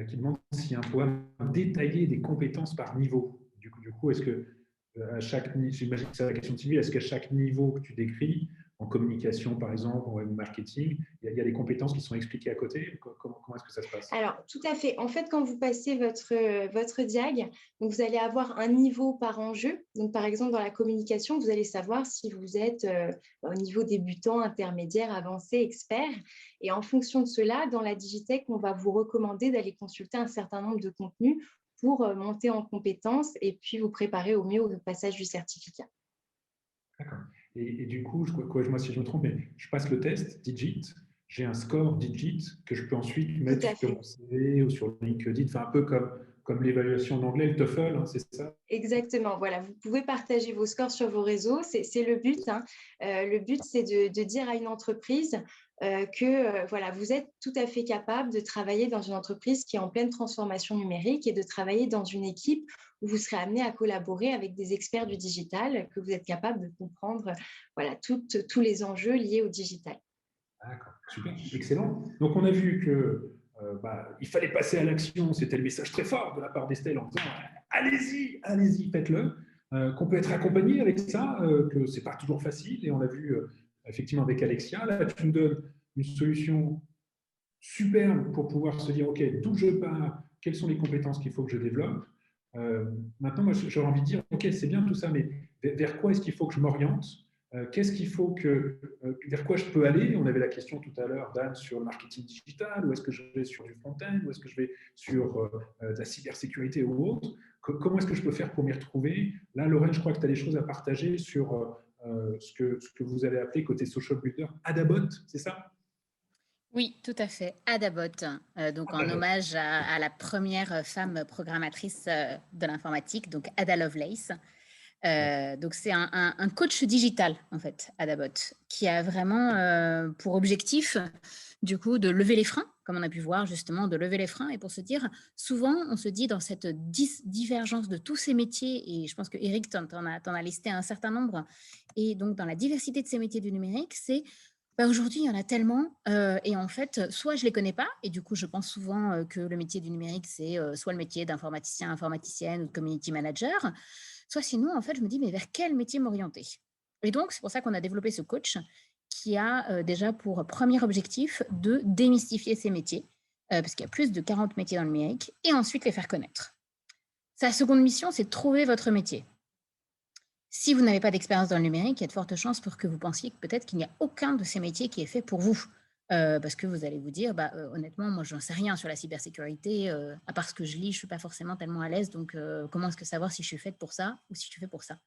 qui demande si on peut détailler des compétences par niveau. Du coup, est-ce que à chaque niveau, j'imagine que c'est la question de Sylvie, est-ce qu'à chaque niveau que tu décris, en communication par exemple, en web marketing, il y a des compétences qui sont expliquées à côté? Comment est-ce que ça se passe? Alors, tout à fait. En fait, quand vous passez votre DIAG, donc vous allez avoir un niveau par enjeu. Donc, par exemple, dans la communication, vous allez savoir si vous êtes au niveau débutant, intermédiaire, avancé, expert. Et en fonction de cela, dans la Digitech, on va vous recommander d'aller consulter un certain nombre de contenus pour monter en compétences et puis vous préparer au mieux au passage du certificat. D'accord. Et du coup, moi, si je me trompe, mais je passe le test Digit, j'ai un score Digit que je peux ensuite mettre sur mon CV ou sur LinkedIn, enfin un peu comme l'évaluation d'anglais, le TOEFL, c'est ça? Exactement, voilà, vous pouvez partager vos scores sur vos réseaux, c'est le but. Le but, c'est de dire à une entreprise que voilà, vous êtes tout à fait capable de travailler dans une entreprise qui est en pleine transformation numérique et de travailler dans une équipe où vous serez amené à collaborer avec des experts du digital, que vous êtes capable de comprendre voilà, tous les enjeux liés au digital. D'accord, super, excellent. Donc, on a vu que il fallait passer à l'action, c'était le message très fort de la part d'Estelle en disant allez-y, faites-le, qu'on peut être accompagné avec ça, que ce n'est pas toujours facile, et on l'a vu effectivement avec Alexia. Là, tu nous donnes une solution superbe pour pouvoir se dire, OK, d'où je pars, quelles sont les compétences qu'il faut que je développe. Maintenant, moi, j'aurais envie de dire, OK, c'est bien tout ça, mais vers quoi est-ce qu'il faut que je m'oriente? Qu'est-ce qu'il faut vers quoi je peux aller? On avait la question tout à l'heure d'Anne sur le marketing digital, ou est-ce que je vais sur du front-end, ou est-ce que je vais sur la cybersécurité ou autre? Comment est-ce que je peux faire pour m'y retrouver? Là, Lorraine, je crois que tu as des choses à partager sur ce que vous avez appelé côté social builder, Adabot, c'est ça? Oui, tout à fait, Adabot, donc en hommage à la première femme programmatrice de l'informatique, donc Ada Lovelace. Donc c'est un coach digital en fait, Adabot, qui a vraiment pour objectif du coup de lever les freins, comme on a pu voir justement, de lever les freins, et pour se dire, souvent on se dit dans cette divergence de tous ces métiers, et je pense que Eric t'en a listé un certain nombre, et donc dans la diversité de ces métiers du numérique, c'est aujourd'hui, il y en a tellement, et en fait, soit je ne les connais pas, et du coup, je pense souvent que le métier du numérique, c'est soit le métier d'informaticien, informaticienne ou de community manager, soit sinon, en fait, je me dis, mais vers quel métier m'orienter? Et donc, c'est pour ça qu'on a développé ce coach qui a déjà pour premier objectif de démystifier ces métiers, parce qu'il y a plus de 40 métiers dans le numérique, et ensuite les faire connaître. Sa seconde mission, c'est de trouver votre métier. Si vous n'avez pas d'expérience dans le numérique, il y a de fortes chances pour que vous pensiez que peut-être qu'il n'y a aucun de ces métiers qui est fait pour vous. Parce que vous allez vous dire, honnêtement, moi, je n'en sais rien sur la cybersécurité. À part ce que je lis, je ne suis pas forcément tellement à l'aise. Donc, comment est-ce que savoir si je suis faite pour ça ou si je suis faite pour ça?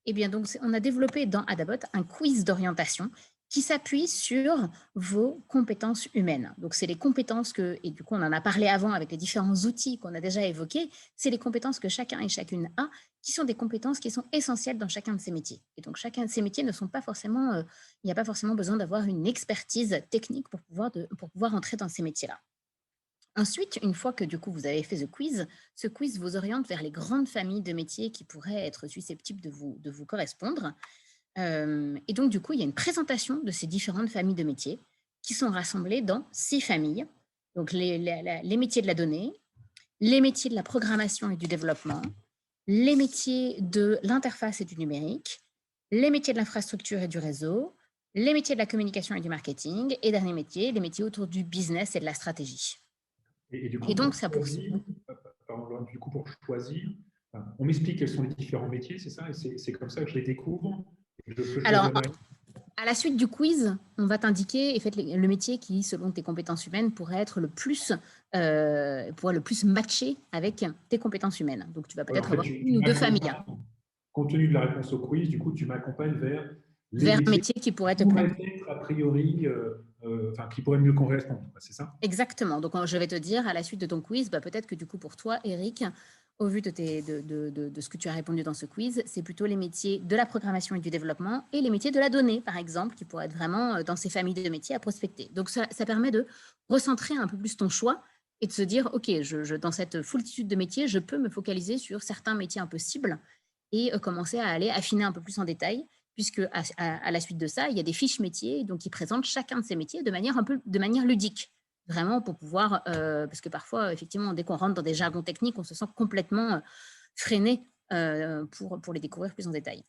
Eh bien, donc, on a développé dans Adabot un quiz d'orientation qui s'appuie sur vos compétences humaines. Donc, c'est les compétences et du coup, on en a parlé avant avec les différents outils qu'on a déjà évoqués, c'est les compétences que chacun et chacune a, qui sont des compétences qui sont essentielles dans chacun de ces métiers. Et donc, chacun de ces métiers ne sont pas forcément, il n'y a pas forcément besoin d'avoir une expertise technique pour pouvoir entrer dans ces métiers-là. Ensuite, une fois que du coup vous avez fait ce quiz vous oriente vers les grandes familles de métiers qui pourraient être susceptibles de vous correspondre. Et donc, du coup, il y a une présentation de ces différentes familles de métiers qui sont rassemblées dans 6 familles. Donc, les métiers de la donnée, les métiers de la programmation et du développement, les métiers de l'interface et du numérique, les métiers de l'infrastructure et du réseau, les métiers de la communication et du marketing, et dernier métier, les métiers autour du business et de la stratégie. Et du coup, Et donc, pour ça poursuit. choisir, du coup, pour choisir, on m'explique quels sont les différents métiers, c'est ça? Et c'est comme ça que je les découvre. Et je peux Alors, choisir à la suite du quiz, on va t'indiquer le métier qui, selon tes compétences humaines, pourrait être le plus matché avec tes compétences humaines. Donc, tu vas peut-être avoir une ou deux familles. Compte tenu de la réponse au quiz, du coup, tu m'accompagnes vers un métier qui pourrait te plaire. Être a priori, qui pourrait mieux correspondre, c'est ça? Exactement. Donc, je vais te dire, à la suite de ton quiz, peut-être que du coup, pour toi, Eric, au vu de ce que tu as répondu dans ce quiz, c'est plutôt les métiers de la programmation et du développement et les métiers de la donnée, par exemple, qui pourraient être vraiment dans ces familles de métiers à prospecter. Donc, ça permet de recentrer un peu plus ton choix et de se dire, OK, dans cette foultitude de métiers, je peux me focaliser sur certains métiers un peu cibles et commencer à aller affiner un peu plus en détail, puisque à la suite de ça, il y a des fiches métiers donc, qui présentent chacun de ces métiers de manière ludique. Vraiment pour pouvoir, parce que parfois, effectivement, dès qu'on rentre dans des jargons techniques, on se sent complètement freiné pour les découvrir plus en détail.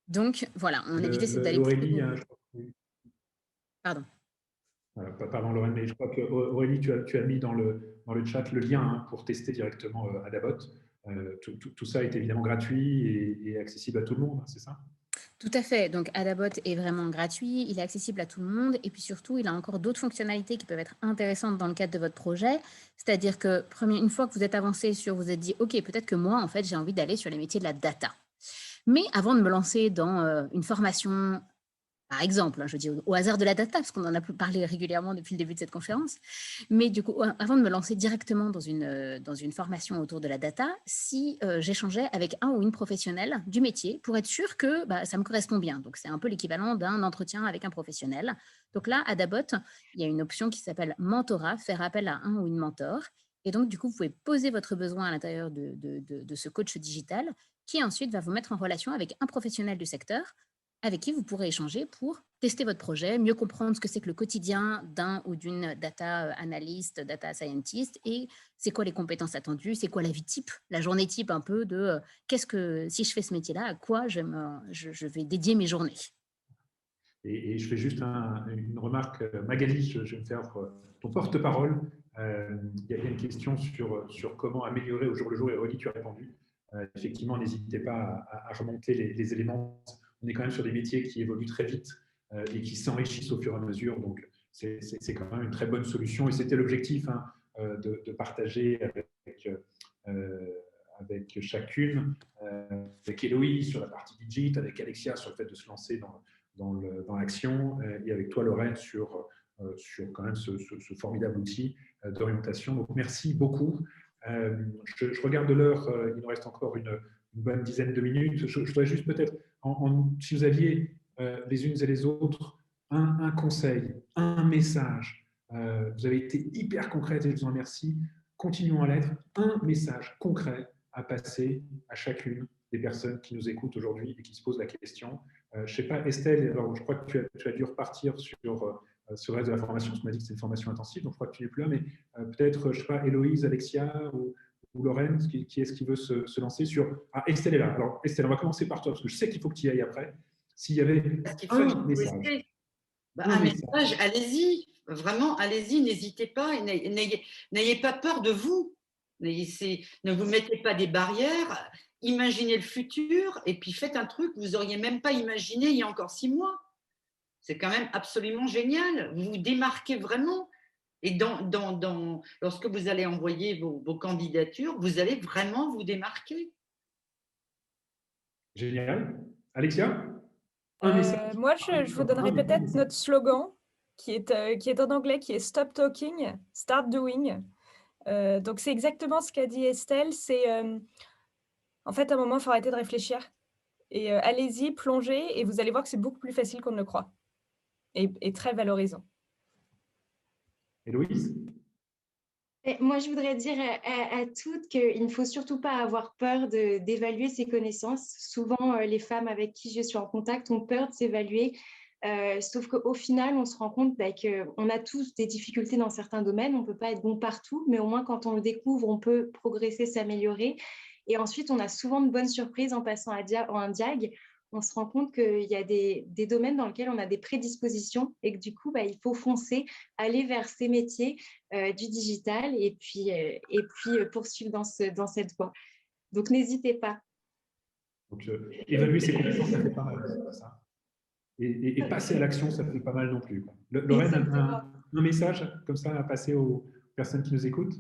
Donc, voilà, mon idée, c'est d'aller... Aurélie, Pardon. Pardon, Lorraine, mais je crois que Aurélie, tu as mis dans le chat le lien pour tester directement Adabot. Tout ça est évidemment gratuit et accessible à tout le monde, c'est ça? Tout à fait. Donc, Adabot est vraiment gratuit, il est accessible à tout le monde et puis surtout, il a encore d'autres fonctionnalités qui peuvent être intéressantes dans le cadre de votre projet. C'est-à-dire que, une fois que vous êtes avancé vous êtes dit, OK, peut-être que moi, en fait, j'ai envie d'aller sur les métiers de la data. Mais avant de me lancer dans une formation, par exemple, je dis au hasard de la data, parce qu'on en a parlé régulièrement depuis le début de cette conférence, mais du coup, avant de me lancer directement dans une formation autour de la data, si j'échangeais avec un ou une professionnelle du métier pour être sûr que ça me correspond bien. Donc, c'est un peu l'équivalent d'un entretien avec un professionnel. Donc là, à Adabot, il y a une option qui s'appelle mentorat, faire appel à un ou une mentor. Et donc, du coup, vous pouvez poser votre besoin à l'intérieur de ce coach digital qui ensuite va vous mettre en relation avec un professionnel du secteur avec qui vous pourrez échanger pour tester votre projet, mieux comprendre ce que c'est que le quotidien d'un ou d'une data analyst, data scientist, et c'est quoi les compétences attendues, c'est quoi la vie type, la journée type un peu de si je fais ce métier-là, à quoi je vais dédier mes journées. Et je fais juste une remarque, Magali, je vais me faire ton porte-parole. Il y a une question sur comment améliorer au jour le jour, et Aurélie, tu as répondu. Effectivement, n'hésitez pas à remonter les éléments. On est quand même sur des métiers qui évoluent très vite et qui s'enrichissent au fur et à mesure. Donc, c'est quand même une très bonne solution. Et c'était l'objectif de partager avec chacune, avec Héloïse sur la partie digit, avec Alexia sur le fait de se lancer dans l'action, et avec toi, Lorraine, sur quand même ce formidable outil d'orientation. Donc, merci beaucoup. Je regarde l'heure, il nous reste encore une bonne dizaine de minutes. Je voudrais juste peut-être, si vous aviez les unes et les autres un conseil, un message, vous avez été hyper concrète et je vous en remercie. Continuons à l'être. Un message concret à passer à chacune des personnes qui nous écoutent aujourd'hui et qui se posent la question. Je ne sais pas, Estelle, alors je crois que tu as dû repartir sur le reste de la formation. Tu m'as dit que c'est une formation intensive, donc je crois que tu n'es plus là, mais peut-être, je ne sais pas, Héloïse, Alexia ou Lorraine, qui est-ce qui veut se lancer sur... Ah, Estelle est là. Alors, Estelle, on va commencer par toi, parce que je sais qu'il faut que tu y ailles après. S'il y avait un message. Un message, allez-y. Vraiment, allez-y, n'hésitez pas. N'ayez pas peur de vous. Ne vous mettez pas des barrières. Imaginez le futur et puis faites un truc que vous n'auriez même pas imaginé il y a encore 6 mois. C'est quand même absolument génial. Vous vous démarquez vraiment. Et lorsque vous allez envoyer vos candidatures, vous allez vraiment vous démarquer. Génial. Alexia, moi, je vous donnerai peut-être notre slogan qui est en anglais, qui est « Stop talking, start doing ». Donc, c'est exactement ce qu'a dit Estelle. C'est en fait, à un moment, il faut arrêter de réfléchir. Et allez-y, plongez, et vous allez voir que c'est beaucoup plus facile qu'on ne le croit. Et très valorisant. Héloïse? Et moi, je voudrais dire à toutes qu'il ne faut surtout pas avoir peur d'évaluer ses connaissances. Souvent, les femmes avec qui je suis en contact ont peur de s'évaluer, sauf qu'au final, on se rend compte qu'on a tous des difficultés dans certains domaines. On ne peut pas être bon partout, mais au moins, quand on le découvre, on peut progresser, s'améliorer. Et ensuite, on a souvent de bonnes surprises en passant en un diag. On se rend compte qu'il y a des domaines dans lesquels on a des prédispositions et que du coup, il faut foncer, aller vers ces métiers du digital et puis poursuivre dans cette voie. Donc, n'hésitez pas. Donc, évaluer ses compétences, ça fait pas mal, c'est pas ça. Et passer à l'action, ça fait pas mal non plus, quoi. Lorraine, un message comme ça à passer aux personnes qui nous écoutent?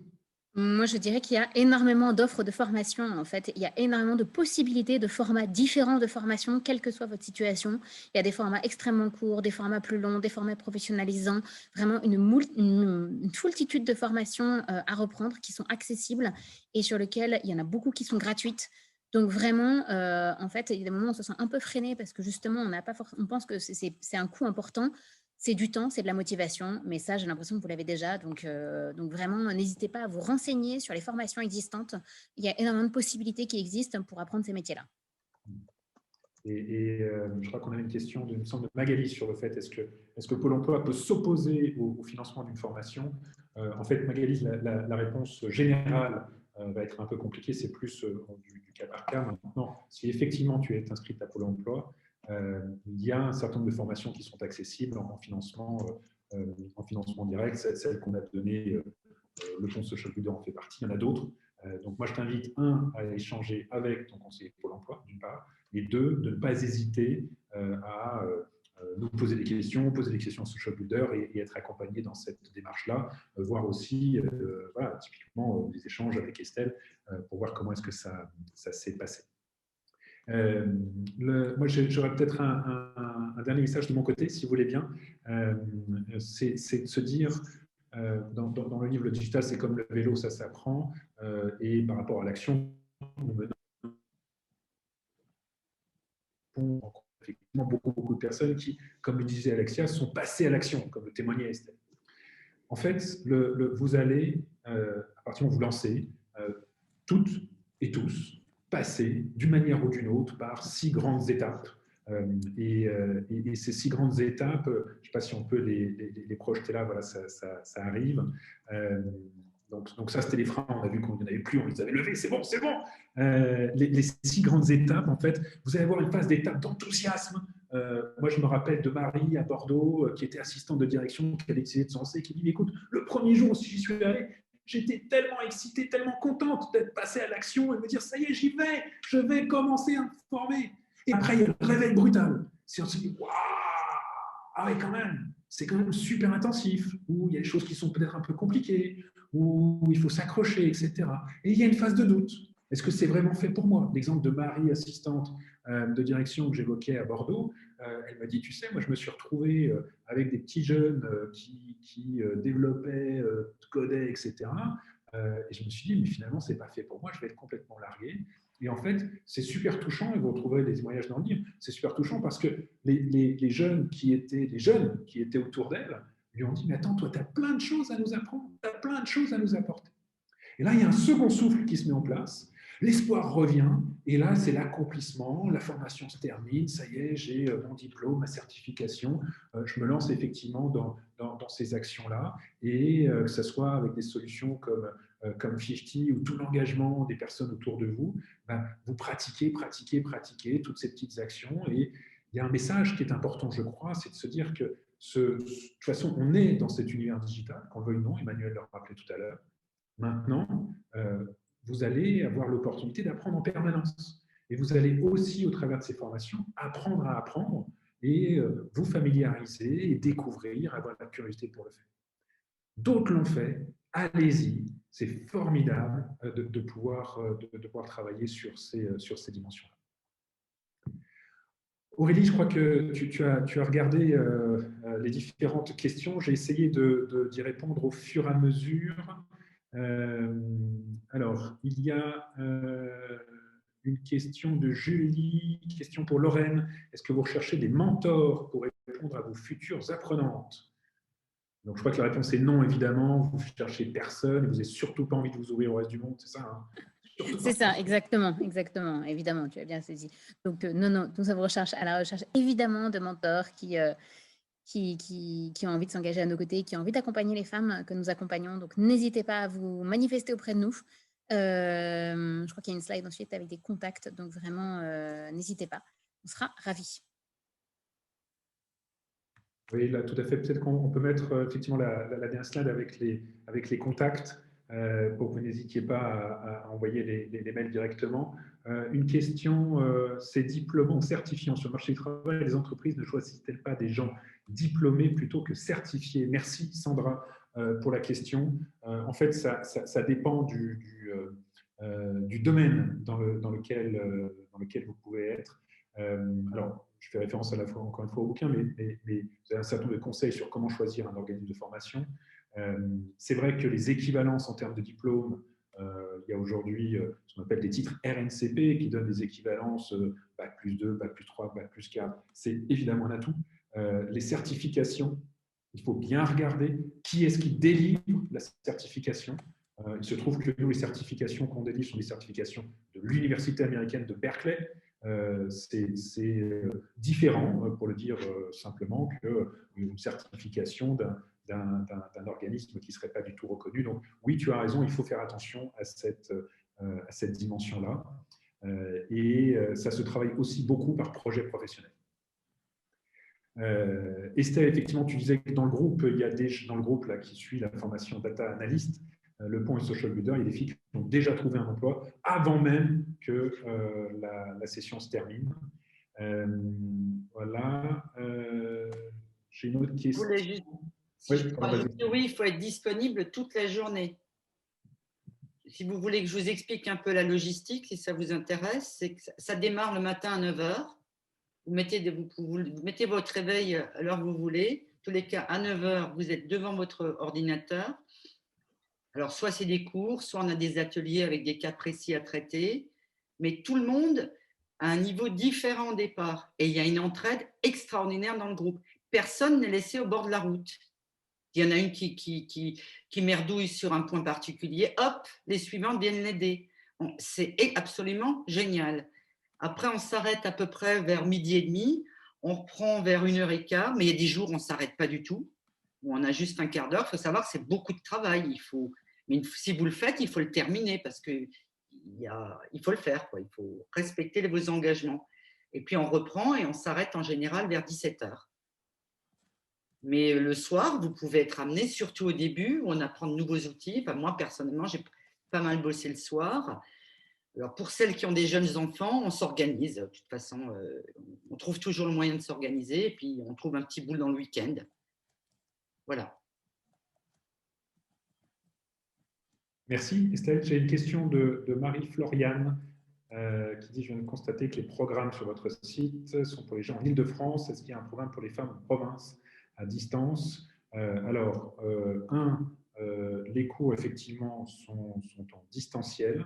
Moi, je dirais qu'il y a énormément d'offres de formation, en fait. Il y a énormément de possibilités de formats différents de formation, quelle que soit votre situation. Il y a des formats extrêmement courts, des formats plus longs, des formats professionnalisants, vraiment une foultitude de formations à reprendre qui sont accessibles et sur lesquelles il y en a beaucoup qui sont gratuites. Donc vraiment, en fait, il y a des moments où on se sent un peu freiné parce que justement, on pense que c'est un coût important. C'est du temps, c'est de la motivation, mais ça, j'ai l'impression que vous l'avez déjà. Donc vraiment, n'hésitez pas à vous renseigner sur les formations existantes. Il y a énormément de possibilités qui existent pour apprendre ces métiers-là. Et je crois qu'on a une question il me semble, de Magali sur le fait est-ce que Pôle emploi peut s'opposer au financement d'une formation? En fait, Magali, la réponse générale va être un peu compliquée, c'est plus du cas par cas. Maintenant, si effectivement tu es inscrite à Pôle emploi, il y a un certain nombre de formations qui sont accessibles en financement direct. Celle qu'on a donnée, le fonds Social Builder en fait partie, il y en a d'autres. Donc moi, je t'invite, à échanger avec ton conseiller Pôle emploi, d'une part, et deux, de ne pas hésiter à nous poser des questions à Social Builder et être accompagné dans cette démarche-là, voir aussi typiquement des échanges avec Estelle pour voir comment est-ce que ça s'est passé. Moi, j'aurais peut-être un dernier message de mon côté, si vous voulez bien. C'est de se dire, dans le livre, le digital, c'est comme le vélo, ça s'apprend. Et par rapport à l'action, nous menons effectivement beaucoup de personnes qui, comme le disait Alexia, sont passées à l'action, comme le témoignait Estelle. En fait, vous allez, à partir du moment où vous lancez, toutes et tous, passer d'une manière ou d'une autre par 6 grandes étapes. Et ces 6 grandes étapes, je ne sais pas si on peut les projeter là, voilà, ça arrive. Donc ça, c'était les freins, on a vu qu'on n'y en avait plus, on les avait levés, c'est bon, c'est bon. Les 6 grandes étapes, en fait, vous allez avoir une phase d'étape d'enthousiasme. Moi, je me rappelle de Marie à Bordeaux, qui était assistante de direction, qui avait décidé de se lancer, qui dit, écoute, le premier jour où j'y suis allé, j'étais tellement excitée, tellement contente d'être passée à l'action et de me dire, ça y est, j'y vais, je vais commencer à me former. Et après, il y a le réveil brutal. Si on se dit, waouh, ah oui, quand même, c'est quand même super intensif, où il y a des choses qui sont peut-être un peu compliquées, où il faut s'accrocher, etc. Et il y a une phase de doute. Est-ce que c'est vraiment fait pour moi? L'exemple de Marie, assistante de direction que j'évoquais à Bordeaux, elle m'a dit, tu sais, moi je me suis retrouvée avec des petits jeunes qui développaient, codaient, etc. Et je me suis dit, mais finalement, ce n'est pas fait pour moi, je vais être complètement largué. Et en fait, c'est super touchant, et vous retrouverez des témoignages dans le livre, c'est super touchant parce que les jeunes qui étaient autour d'elle lui ont dit, mais attends, toi, tu as plein de choses à nous apprendre, tu as plein de choses à nous apporter. Et là, il y a un second souffle qui se met en place, l'espoir revient, et là, c'est l'accomplissement, la formation se termine, ça y est, j'ai mon diplôme, ma certification, je me lance effectivement dans ces actions-là, et que ce soit avec des solutions comme 50 ou tout l'engagement des personnes autour de vous, vous pratiquez toutes ces petites actions, et il y a un message qui est important, je crois, c'est de se dire que de toute façon, on est dans cet univers digital, qu'on le veuille ou non, Emmanuel le rappelait tout à l'heure. Maintenant, vous allez avoir l'opportunité d'apprendre en permanence. Et vous allez aussi, au travers de ces formations, apprendre à apprendre et vous familiariser et découvrir, avoir la curiosité pour le faire. D'autres l'ont fait, allez-y, c'est formidable de pouvoir travailler sur ces dimensions-là. Aurélie, je crois que tu as regardé les différentes questions. J'ai essayé d'y répondre au fur et à mesure. Alors, il y a une question de Julie, question pour Lorraine. Est-ce que vous recherchez des mentors pour répondre à vos futures apprenantes? Donc, je crois que la réponse est non, évidemment. Vous ne cherchez personne, vous n'avez surtout pas envie de vous ouvrir au reste du monde, c'est ça, hein? C'est ça, exactement, exactement, évidemment, tu as bien saisi. Donc, non, nous sommes à la recherche évidemment de mentors qui ont envie de s'engager à nos côtés, qui ont envie d'accompagner les femmes que nous accompagnons. Donc, n'hésitez pas à vous manifester auprès de nous. Je crois qu'il y a une slide ensuite avec des contacts, donc vraiment, n'hésitez pas, on sera ravis. Oui, là, tout à fait. Peut-être qu'on peut mettre effectivement la dernière slide avec les contacts pour que vous n'hésitiez pas à envoyer les mails directement. Une question, c'est diplômants certifiants sur le marché du travail, les entreprises ne choisissent-elles pas des gens diplômés plutôt que certifiés? Merci Sandra pour la question. En fait, ça dépend du domaine dans lequel vous pouvez être. Alors, je fais référence encore une fois au bouquin, mais vous avez un certain nombre de conseils sur comment choisir un organisme de formation. C'est vrai que les équivalences en termes de diplôme, il y a aujourd'hui ce qu'on appelle des titres RNCP qui donnent des équivalences Bac plus 2, Bac plus 3, Bac plus 4. C'est évidemment un atout. Les certifications, il faut bien regarder qui est-ce qui délivre la certification. Il se trouve que nous, les certifications qu'on délivre sont des certifications de l'Université américaine de Berkeley. C'est différent, pour le dire simplement, qu'une certification d'un organisme qui ne serait pas du tout reconnu. Donc oui, tu as raison, il faut faire attention à cette dimension-là. Et ça se travaille aussi beaucoup par projet professionnel. Estelle, effectivement, tu disais que dans le groupe, il y a dans le groupe là, qui suit la formation Data Analyst, Le Pont et Social Builder, il y a des filles qui ont déjà trouvé un emploi avant même que la session se termine. Voilà. J'ai une autre question. Oui, il faut être disponible toute la journée. Si vous voulez que je vous explique un peu la logistique, si ça vous intéresse, c'est que ça démarre le matin à 9 h. Vous mettez votre réveil à l'heure que vous voulez. En tous les cas, à 9 h, vous êtes devant votre ordinateur. Alors, soit c'est des cours, soit on a des ateliers avec des cas précis à traiter, mais tout le monde a un niveau différent au départ. Et il y a une entraide extraordinaire dans le groupe. Personne n'est laissé au bord de la route. Il y en a une qui merdouille sur un point particulier, hop, les suivantes viennent l'aider. C'est absolument génial. Après, on s'arrête à peu près vers 12h30, on reprend vers 1h15, mais il y a des jours où on ne s'arrête pas du tout, où on a juste un quart d'heure. Il faut savoir que c'est beaucoup de travail. Mais si vous le faites, il faut le terminer parce qu'il faut le faire, quoi. Il faut respecter vos engagements. Et puis, on reprend et on s'arrête en général vers 17 h. Mais le soir, vous pouvez être amené, surtout au début, où on apprend de nouveaux outils. Enfin, moi, personnellement, j'ai pas mal bossé le soir. Alors, pour celles qui ont des jeunes enfants, on s'organise. De toute façon, on trouve toujours le moyen de s'organiser et puis on trouve un petit bout dans le week-end. Voilà. Merci Estelle. J'ai une question de Marie-Floriane qui dit « Je viens de constater que les programmes sur votre site sont pour les gens en Île-de-France. Est-ce qu'il y a un programme pour les femmes en province à distance ?» Alors, les cours effectivement sont en distanciel.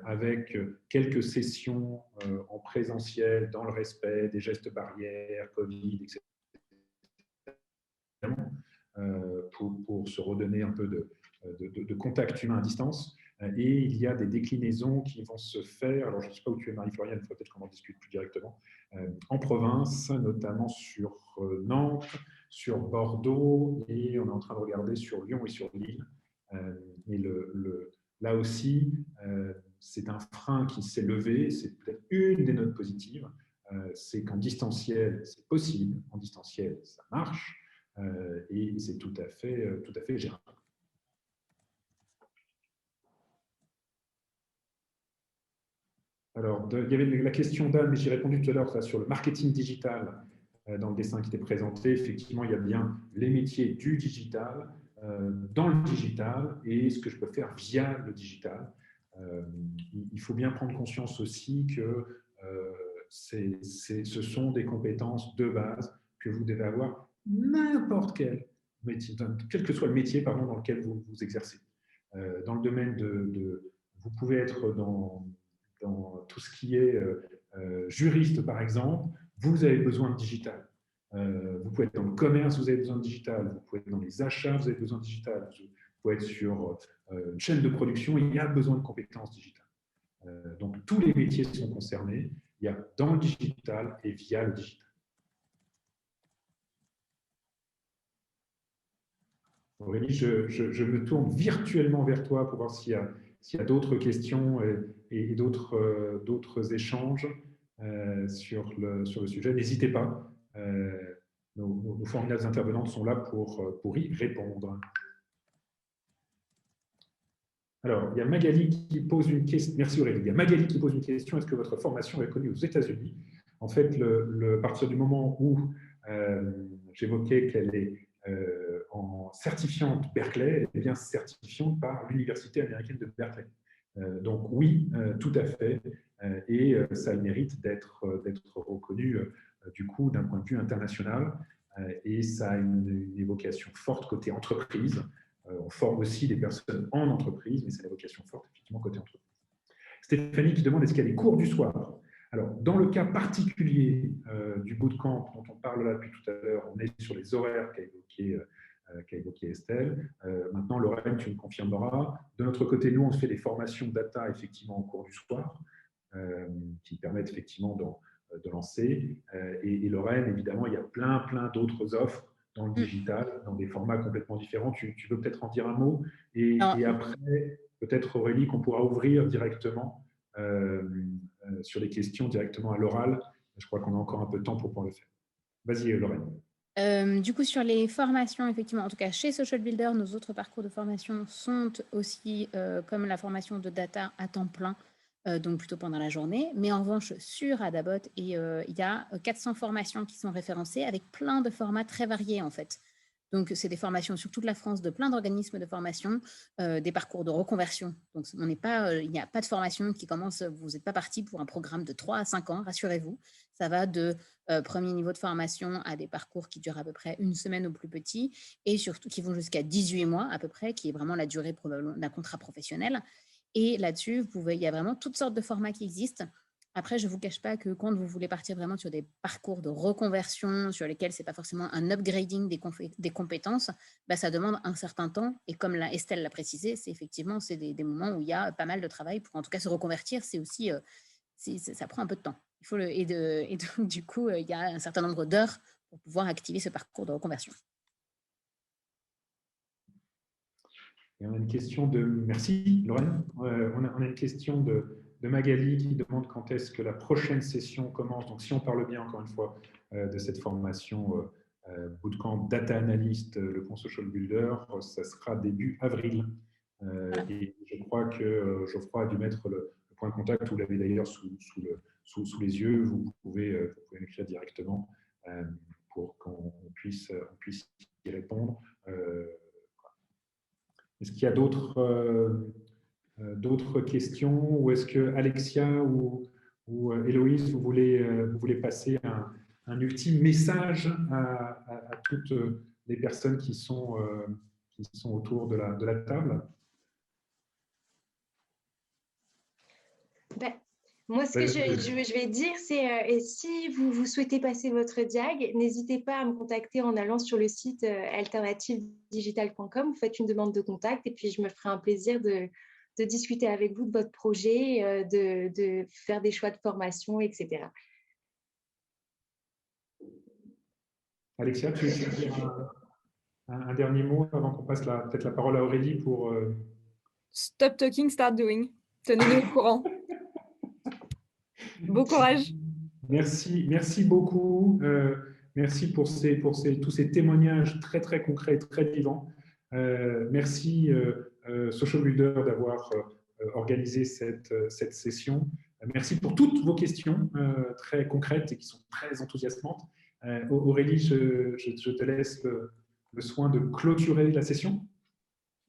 Avec quelques sessions en présentiel dans le respect des gestes barrières, Covid, etc. Pour se redonner un peu de contact humain à distance. Et il y a des déclinaisons qui vont se faire, alors je ne sais pas où tu es Marie-Floriane, il faut peut-être qu'on en discute plus directement, en province, notamment sur Nantes, sur Bordeaux, et on est en train de regarder sur Lyon et sur Lille. Et là aussi, c'est un frein qui s'est levé, c'est peut-être une des notes positives, c'est qu'en distanciel, c'est possible, en distanciel, ça marche, et c'est tout à fait gérable. Alors, il y avait la question d'Anne, mais j'ai répondu tout à l'heure sur le marketing digital dans le dessin qui était présenté. Effectivement, il y a bien les métiers du digital, dans le digital et ce que je peux faire via le digital. Il faut bien prendre conscience aussi que ce sont des compétences de base que vous devez avoir n'importe quel métier, quel que soit le métier dans lequel vous exercez. Dans le domaine vous pouvez être dans tout ce qui est juriste, par exemple, vous avez besoin de digital. Vous pouvez être dans le commerce, vous avez besoin de digital. Vous pouvez être dans les achats, vous avez besoin de digital. Vous pouvez être sur une chaîne de production, il y a besoin de compétences digitales. Donc, tous les métiers sont concernés. Il y a dans le digital et via le digital. Aurélie, je me tourne virtuellement vers toi pour voir s'il y a d'autres questions et d'autres échanges sur le sujet. N'hésitez pas. Nos formidables intervenantes sont là pour y répondre. Alors, il y a Magali qui pose une question. Merci Aurélie. Il y a Magali qui pose une question. Est-ce que votre formation est reconnue aux États-Unis? En fait, à partir du moment où j'évoquais qu'elle est en certifiante Berkeley, elle est bien certifiante par l'Université américaine de Berkeley. Donc oui, tout à fait. Et ça a le mérite d'être reconnu du coup d'un point de vue international. Et ça a une évocation forte côté entreprise. On forme aussi des personnes en entreprise, mais c'est une évocation forte, effectivement, côté entreprise. Stéphanie qui demande est-ce qu'il y a des cours du soir? Alors, dans le cas particulier du bootcamp dont on parle là depuis tout à l'heure, on est sur les horaires qu'a évoqué Estelle. Maintenant, Lorraine, tu me confirmeras. De notre côté, nous, on fait des formations data, effectivement, en cours du soir, qui permettent effectivement de lancer. Et Lorraine, évidemment, il y a plein d'autres offres dans le digital, dans des formats complètement différents. Tu veux peut-être en dire un mot et après, peut-être Aurélie, qu'on pourra ouvrir directement sur les questions directement à l'oral. Je crois qu'on a encore un peu de temps pour pouvoir le faire. Vas-y, Lorraine. Du coup, sur les formations, effectivement, en tout cas chez Social Builder, nos autres parcours de formation sont aussi comme la formation de data à temps plein, donc plutôt pendant la journée. Mais en revanche, sur Adabot, il y a 400 formations qui sont référencées avec plein de formats très variés, en fait. Donc, c'est des formations sur toute la France de plein d'organismes de formation, des parcours de reconversion. Donc, il n'y a pas de formation qui commence, vous n'êtes pas parti pour un programme de 3 à 5 ans, rassurez-vous. Ça va de premier niveau de formation à des parcours qui durent à peu près une semaine au plus petit et surtout qui vont jusqu'à 18 mois à peu près, qui est vraiment la durée probablement d'un contrat professionnel. Et là-dessus, il y a vraiment toutes sortes de formats qui existent. Après, je ne vous cache pas que quand vous voulez partir vraiment sur des parcours de reconversion sur lesquels ce n'est pas forcément un upgrading des compétences, ça demande un certain temps. Et comme Estelle l'a précisé, c'est effectivement des moments où il y a pas mal de travail pour en tout cas se reconvertir. C'est aussi, ça prend un peu de temps. Et donc, du coup, il y a un certain nombre d'heures pour pouvoir activer ce parcours de reconversion. Et on a une question de... Merci, Lorraine. On a une question de Magali qui demande quand est-ce que la prochaine session commence. Donc, si on parle bien, encore une fois, de cette formation Bootcamp Data Analyst, le pont Social Builder, ça sera début avril. Et je crois que Geoffroy a dû mettre le point de contact. Vous l'avez d'ailleurs sous les yeux. Vous pouvez m'écrire directement pour qu'on puisse y répondre. Est-ce qu'il y a d'autres questions ou est-ce que Alexia ou Héloïse, vous voulez passer un ultime message à toutes les personnes qui sont autour de la table? Moi, ce que je vais dire, c'est si vous souhaitez passer votre diag, n'hésitez pas à me contacter en allant sur le site alternativedigital.com. Vous faites une demande de contact et puis je me ferai un plaisir de discuter avec vous de votre projet, de faire des choix de formation, etc. Alexia, tu veux dire un dernier mot avant qu'on passe peut-être la parole à Aurélie pour… Stop talking, start doing. Tenez-nous au courant. Bon courage. Merci beaucoup. Merci pour tous ces témoignages très, très concrets, très vivants. Merci Social Builder d'avoir organisé cette session. Merci pour toutes vos questions très concrètes et qui sont très enthousiasmantes. Aurélie, je te laisse le soin de clôturer la session.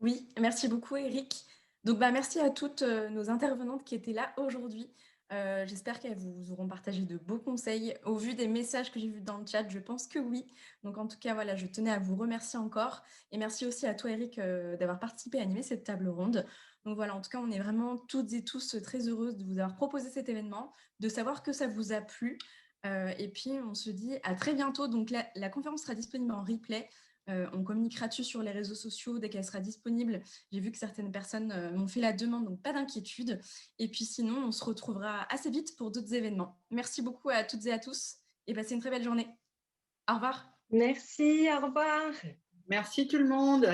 Oui, merci beaucoup Eric. Donc, merci à toutes nos intervenantes qui étaient là aujourd'hui. J'espère qu'elles vous auront partagé de beaux conseils. Au vu des messages que j'ai vus dans le chat, je pense que oui. Donc, en tout cas, voilà, je tenais à vous remercier encore. Et merci aussi à toi, Eric, d'avoir participé à animer cette table ronde. Donc, voilà, en tout cas, on est vraiment toutes et tous très heureuses de vous avoir proposé cet événement, de savoir que ça vous a plu. Et puis, on se dit à très bientôt. Donc, la conférence sera disponible en replay. On communiquera dessus sur les réseaux sociaux dès qu'elle sera disponible. J'ai vu que certaines personnes m'ont fait la demande, donc pas d'inquiétude. Et puis sinon, on se retrouvera assez vite pour d'autres événements. Merci beaucoup à toutes et à tous et passez une très belle journée. Au revoir. Merci, au revoir. Merci tout le monde.